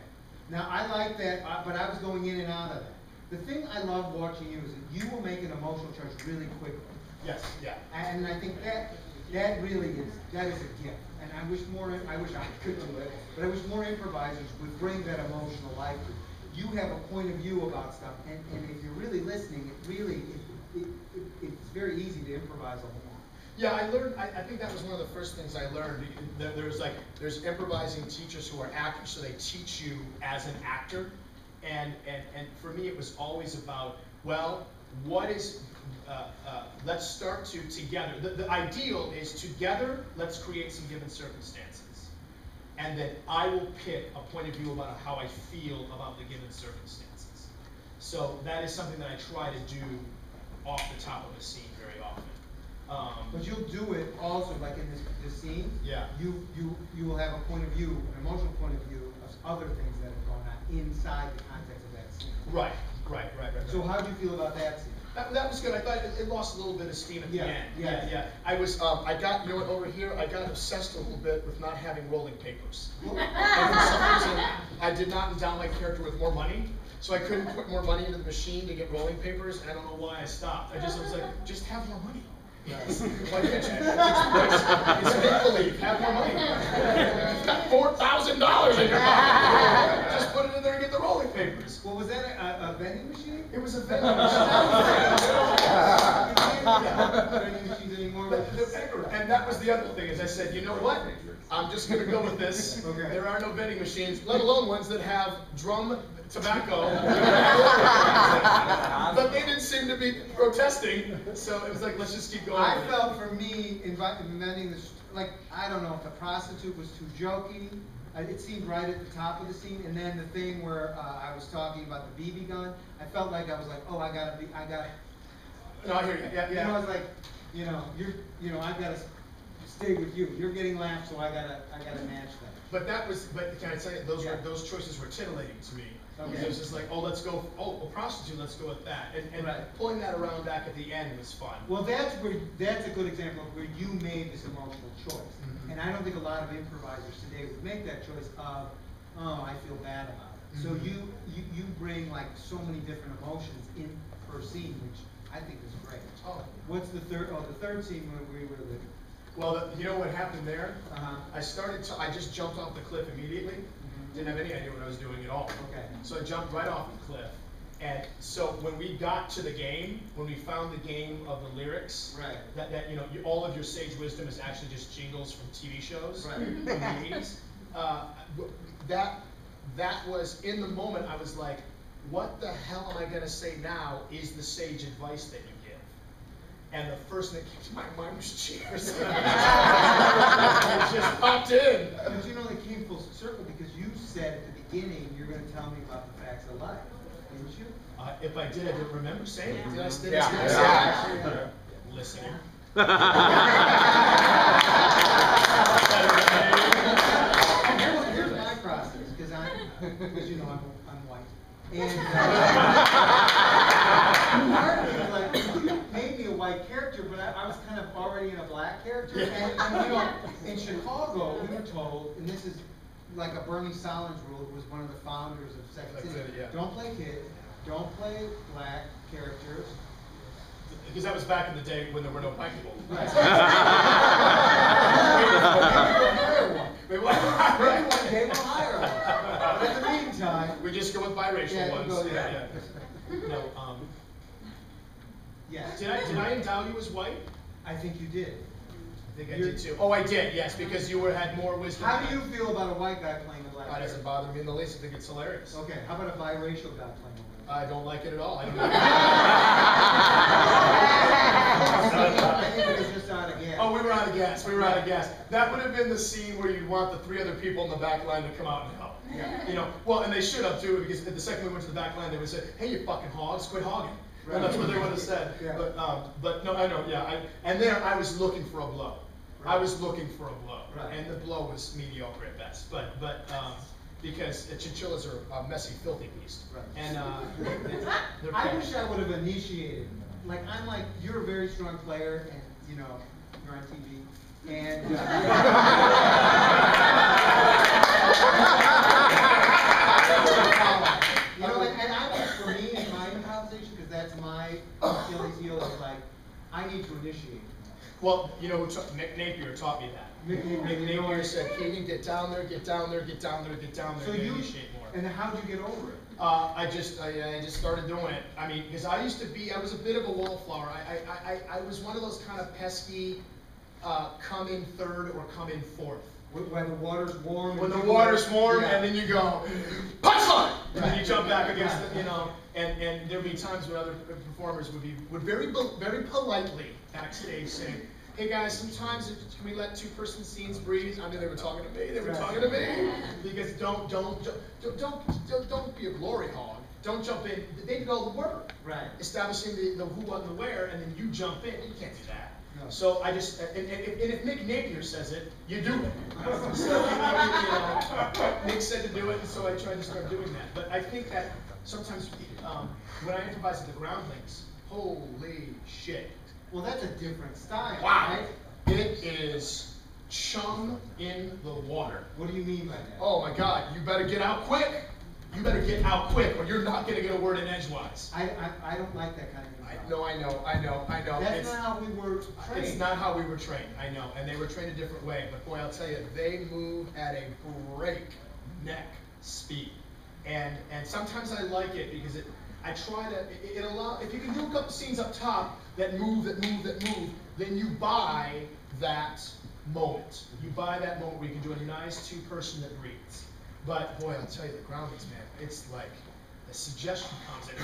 Now, I like that, but I was going in and out of that. The thing I love watching you is that you will make an emotional choice really quickly. Yes, yeah. And I think that really is a gift. And I wish I could do it, but I wish more improvisers would bring that emotional life to it. You have a point of view about stuff, and if you're really listening, it's very easy to improvise along. Yeah, I think that was one of the first things I learned. There's improvising teachers who are actors, so they teach you as an actor. And for me, it was always about, well, what is, let's start together. The ideal is together, let's create some given circumstances. And then I will pick a point of view about how I feel about the given circumstances. So that is something that I try to do off the top of a scene very often. But you'll do it also, like in this scene. Yeah. You will have a point of view, an emotional point of view of other things that have gone on inside the context of that scene. Right. So how do you feel about that scene? That was good. I thought it lost a little bit of steam at the end. Yeah. I got, you know what, over here, I got obsessed a little bit with not having rolling papers. And for some reason, I did not endow my character with more money, so I couldn't put more money into the machine to get rolling papers, and I don't know why I stopped. I was like, just have more money. Why can't you? It's make-believe. Have more money. You've got $4,000 in your pocket. Just put it in there and get the rolling papers. Well, was that a vending machine? It was a vending machine. Vending machines anymore? And that was the other thing, is I said, you know what? I'm just going to go with this. Okay. There are no vending machines, let alone ones that have drum tobacco. But they didn't seem to be protesting, so it was like, let's just keep going. I felt for me, inventing this, like, I don't know if the prostitute was too jokey. It seemed right at the top of the scene, and then the thing where I was talking about the BB gun, I felt like I was like, oh, I gotta. No, I hear you. Yeah. You know, I was like, I gotta stay with you. You're getting laughs, so I gotta match that. But can I tell you, those choices were titillating to me. Okay. It was just like, oh, let's go, a prostitute, let's go with that. And right. Pulling that around back at the end was fun. Well, that's a good example of where you made this emotional choice. Mm-hmm. And I don't think a lot of improvisers today would make that choice of, oh, I feel bad about it. Mm-hmm. So you bring like so many different emotions in per scene, which I think is great. Oh. What's the third? Oh, the third scene when we were the. Well, you know what happened there? Uh-huh. I just jumped off the cliff immediately. Mm-hmm. Didn't have any idea what I was doing at all. Okay. So I jumped right off the cliff. And so when we got to the game, when we found the game of the lyrics, right. that all of your sage wisdom is actually just jingles from TV shows right. from the 80s. That was, in the moment, I was like, what the hell am I going to say now is the sage advice that you give? And the first thing that came to my mind was cheers. It just popped in. But you know, it came full circle because you said at the beginning you're going to tell me about the facts of life, didn't you? If I did, I don't remember saying it. Did I say Yeah. Listening. Here's my process, because you know, I'm white. And part of it was like, you made me a white character, but I was kind of already in a black character. And you know, in Chicago, we were told, and this is like a Bernie Sahlins rule, who was one of the founders of Second City. Yeah. Don't play kids, don't play black characters. Because that was back in the day when there were no black people. Right. They will hire one. But in the meantime, we just go with biracial ones. Yeah. No, yeah. Did I endow you as white? I think you did. I think I did too. Oh, I did, yes, because you had more wisdom. How do you feel about a white guy playing a black guy? That doesn't bother me in the least. I think it's hilarious. Okay, how about a biracial guy playing a black guy? I don't like it at all. I think it was just out of gas. Oh, we were out of gas. That would have been the scene where you'd want the 3 other people in the back line to come out and help. Yeah. You know, well, and they should have too, because the second we went to the back line, they would say, "Hey, you fucking hogs, quit hogging." Well, that's what they would have said. Yeah. But no, I know, yeah. And there I was looking for a blow. I Right. was looking for a blow. Right. And the blow was mediocre at best. But because chinchillas are a messy, filthy beast. Right. And they're I fun. wish I would have initiated. Like, you're a very strong player, and, you know, you're on TV, and, you know, and I wish for me in my improvisation, because that's my Achilles heel, is like, I need to initiate. Well, you know, Nick Napier taught me that. Nick Napier said, Keegan, get down there, get down there, get down there, get down there, So and you, initiate more. and how'd you get over it? I just started doing it. I mean, because I was a bit of a wallflower. I was one of those kind of pesky, come in third or come in fourth. When the water's warm. When the water's warm, Yeah. and then you go, punchline! And then Right. you jump back against the, you know, and there'd be times when other performers would very politely backstage say, hey guys, sometimes can we let two-person scenes breathe? I mean, they were talking to me. They were talking to me because don't be a glory hog. Don't jump in. They did all the work. Right. Establishing the who, what, and the where, and then you jump in. You can't do that. No. So I just and if Nick Napier says it, you do it. So you know, Nick said to do it, and so I tried to start doing that. But I think that sometimes when I improvise at the Groundlings, holy shit. Well, that's a different style, Wow. right? It is chum in the water. What do you mean by that? Oh my God, you better get out quick. You better get out quick or you're not gonna get a word in edgewise. I don't like that kind of thing. I know. That's It's not how we were trained. It's not how we were trained, I know. And they were trained a different way. But boy, I'll tell you, they move at a breakneck speed. And sometimes I like it because I try to, it allows, if you can do a couple scenes up top that move, then you buy that moment. You buy that moment where you can do a nice two-person that breathes. But boy, I'll tell you, the Groundlings, man, it's like the suggestion comes in,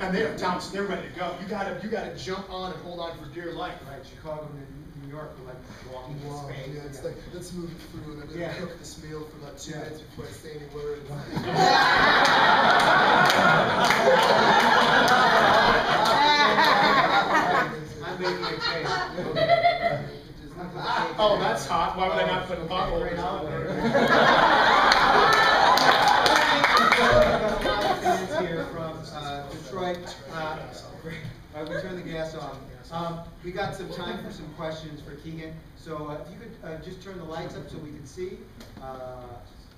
and they're down, so they're ready to go. You gotta jump on and hold on for dear life. Right, Chicago and New York were like walking in Wow, space. yeah, it's like, let's move it through, and I'm Yeah. gonna cook this meal for about 2 Yeah. minutes before I say any words. I'm making a cake. Oh, that's hot. Why would I not put a pot over Right it? on there. Here from Detroit. We turn the gas on. We got some time for some questions for Keegan. So if you could just turn the lights up so we can see.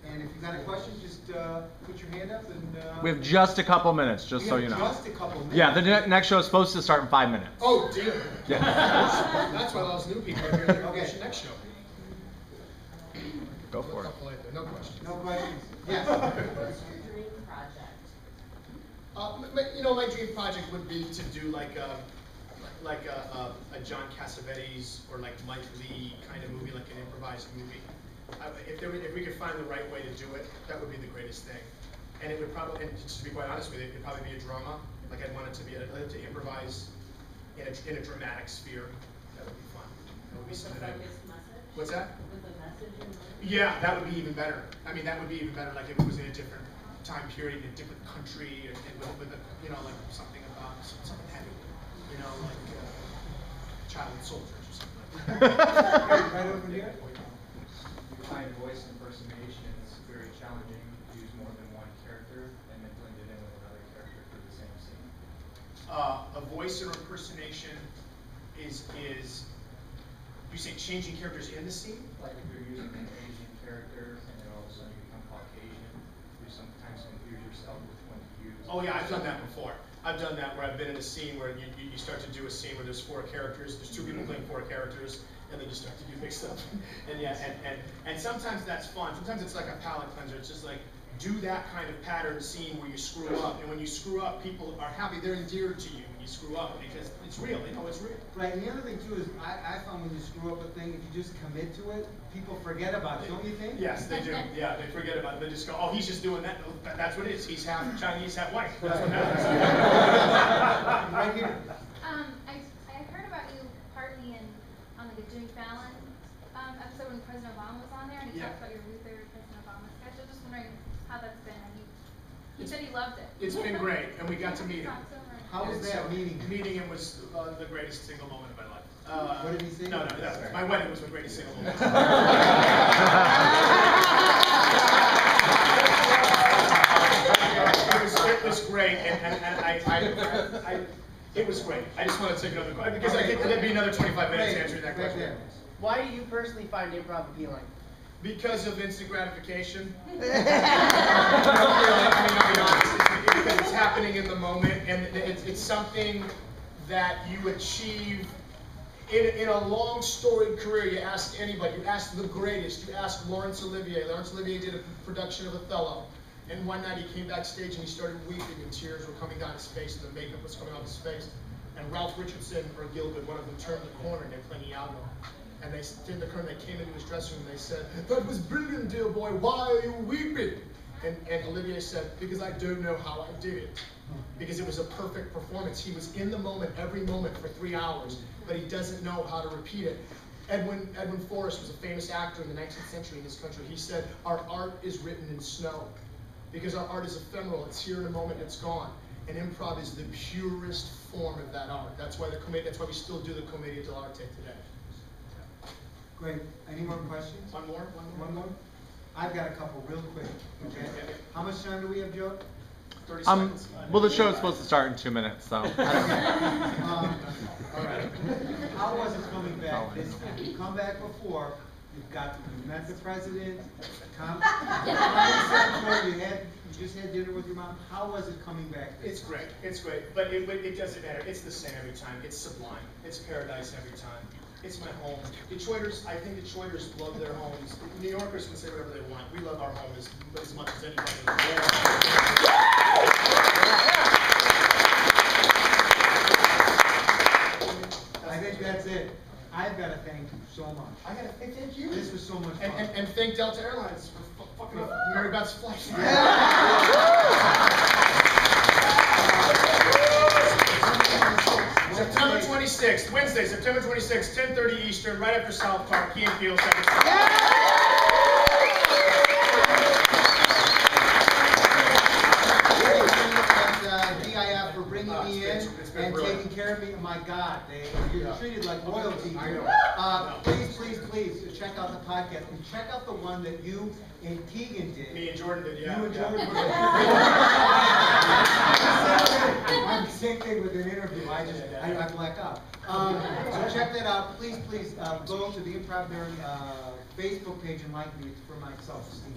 And if you got a question, just put your hand up and. We have just a couple minutes, just we so have you know. Just a couple minutes. Yeah, the next show is supposed to start in 5 minutes. Oh dear. Yeah. That's why those new people are here. Okay. Next show. Go for it. No questions. No questions? Yes. What's your dream project? You know, my dream project would be to do like a John Cassavetes or like Mike Lee kind of movie, like an improvised movie. If we could find the right way to do it, that would be the greatest thing. And it would probably, and just to be quite honest with you, it'd probably be a drama. Like I'd want it to be, I'd like to improvise in a dramatic sphere. That would be fun. That would be With a something I. focused message? What's that? With a message in mind? Yeah, that would be even better. I mean, that would be even better. Like if it was in a different time period, in a different country, and with a, you know, like something about something heavy. You know, like child soldiers or something like that. Right over here. You find voice impersonation is very challenging to use more than one character and then blend it in with another character for the same scene. A voice or impersonation is you say changing characters in the scene? Like if you're using an Asian character and then all of a sudden you become Caucasian, you sometimes confuse yourself with one to use. Oh yeah, I've done that before. I've done that where I've been in a scene where you start to do a scene where there's 4 characters, there's 2 people playing 4 characters, and then you start to do mixed up. And yeah, and sometimes that's fun. Sometimes it's like a palate cleanser. It's just like, do that kind of pattern scene where you screw up. And when you screw up, people are happy. They're endeared to you when you screw up because it's real. They know it's real. Right, and the other thing too is I found when you screw up a thing, if you just commit to it, people forget about it, don't you think? Yes, they do. Yeah, they forget about it. They just go, oh, he's just doing that. That's what it is. He's half Chinese, half white. That's what happens. Right here. I heard about you partly on like a Jimmy Fallon episode when President Obama was on there, and he Yeah. talked about your Luther President Obama sketch. I was just wondering how that's been. Have you He said he loved it. It's been great, and we got to meet him. How was that meeting? Meeting him was the greatest single moment of my life. What did he say? No, my wedding was the greatest single moment. It was great, and it was great. I just want to take another question, because I think there'd be another 25 minutes answering that Right question. there. Why do you personally find improv appealing? Because of instant gratification. No, really, I'll be honest. It's because it's happening in the moment, and it's something that you achieve in a long storied career. You ask anybody, you ask the greatest, you ask Laurence Olivier. Laurence Olivier did a production of Othello, and one night he came backstage and he started weeping, and tears were coming down his face, and the makeup was coming off his face. And Ralph Richardson or Gilbert, one of them, turned the corner and they're playing Iago. And they did the curtain, they came into his dressing room and they said, "That was brilliant, dear boy, why are you weeping?" And Olivier said, "Because I don't know how I did it." Because it was a perfect performance. He was in the moment, every moment for 3 hours, but he doesn't know how to repeat it. Edwin Forrest was a famous actor in the 19th century in this country. He said, "Our art is written in snow." Because our art is ephemeral, it's here in a moment, it's gone. And improv is the purest form of that art. That's why we still do the Commedia dell'arte today. Great. Any more questions? One more? One more? I've got a couple real quick, okay? How much time do we have, Joe? 30 seconds. Well, the show is supposed to start in 2 minutes, so. All right. How was it coming back this time? You come back before, you met the president, you just had dinner with your mom. How was it coming back this time? It's great, but it doesn't matter. It's the same every time. It's sublime. It's paradise every time. It's my home. I think Detroiters love their homes. New Yorkers can say whatever they want. We love our home as much as anybody. I think that's it. I've got to thank you so much. I gotta thank you. This was so much fun. And thank Delta Airlines for fucking up Mary Beth's flight. September 26th, Wednesday, September 26th, 10:30 Eastern, right after South Park, Key and Peele. DIF for bringing me in and taking care of me. My God, you're treated like royalty here. Please check out the podcast and check out the one that you and Keegan did. Me and Jordan did, yeah. You and Jordan did. I'm same thing with an interview. I black out. So check that out. Please go to the Improv Nerd Facebook page and like me. It's for my self-esteem.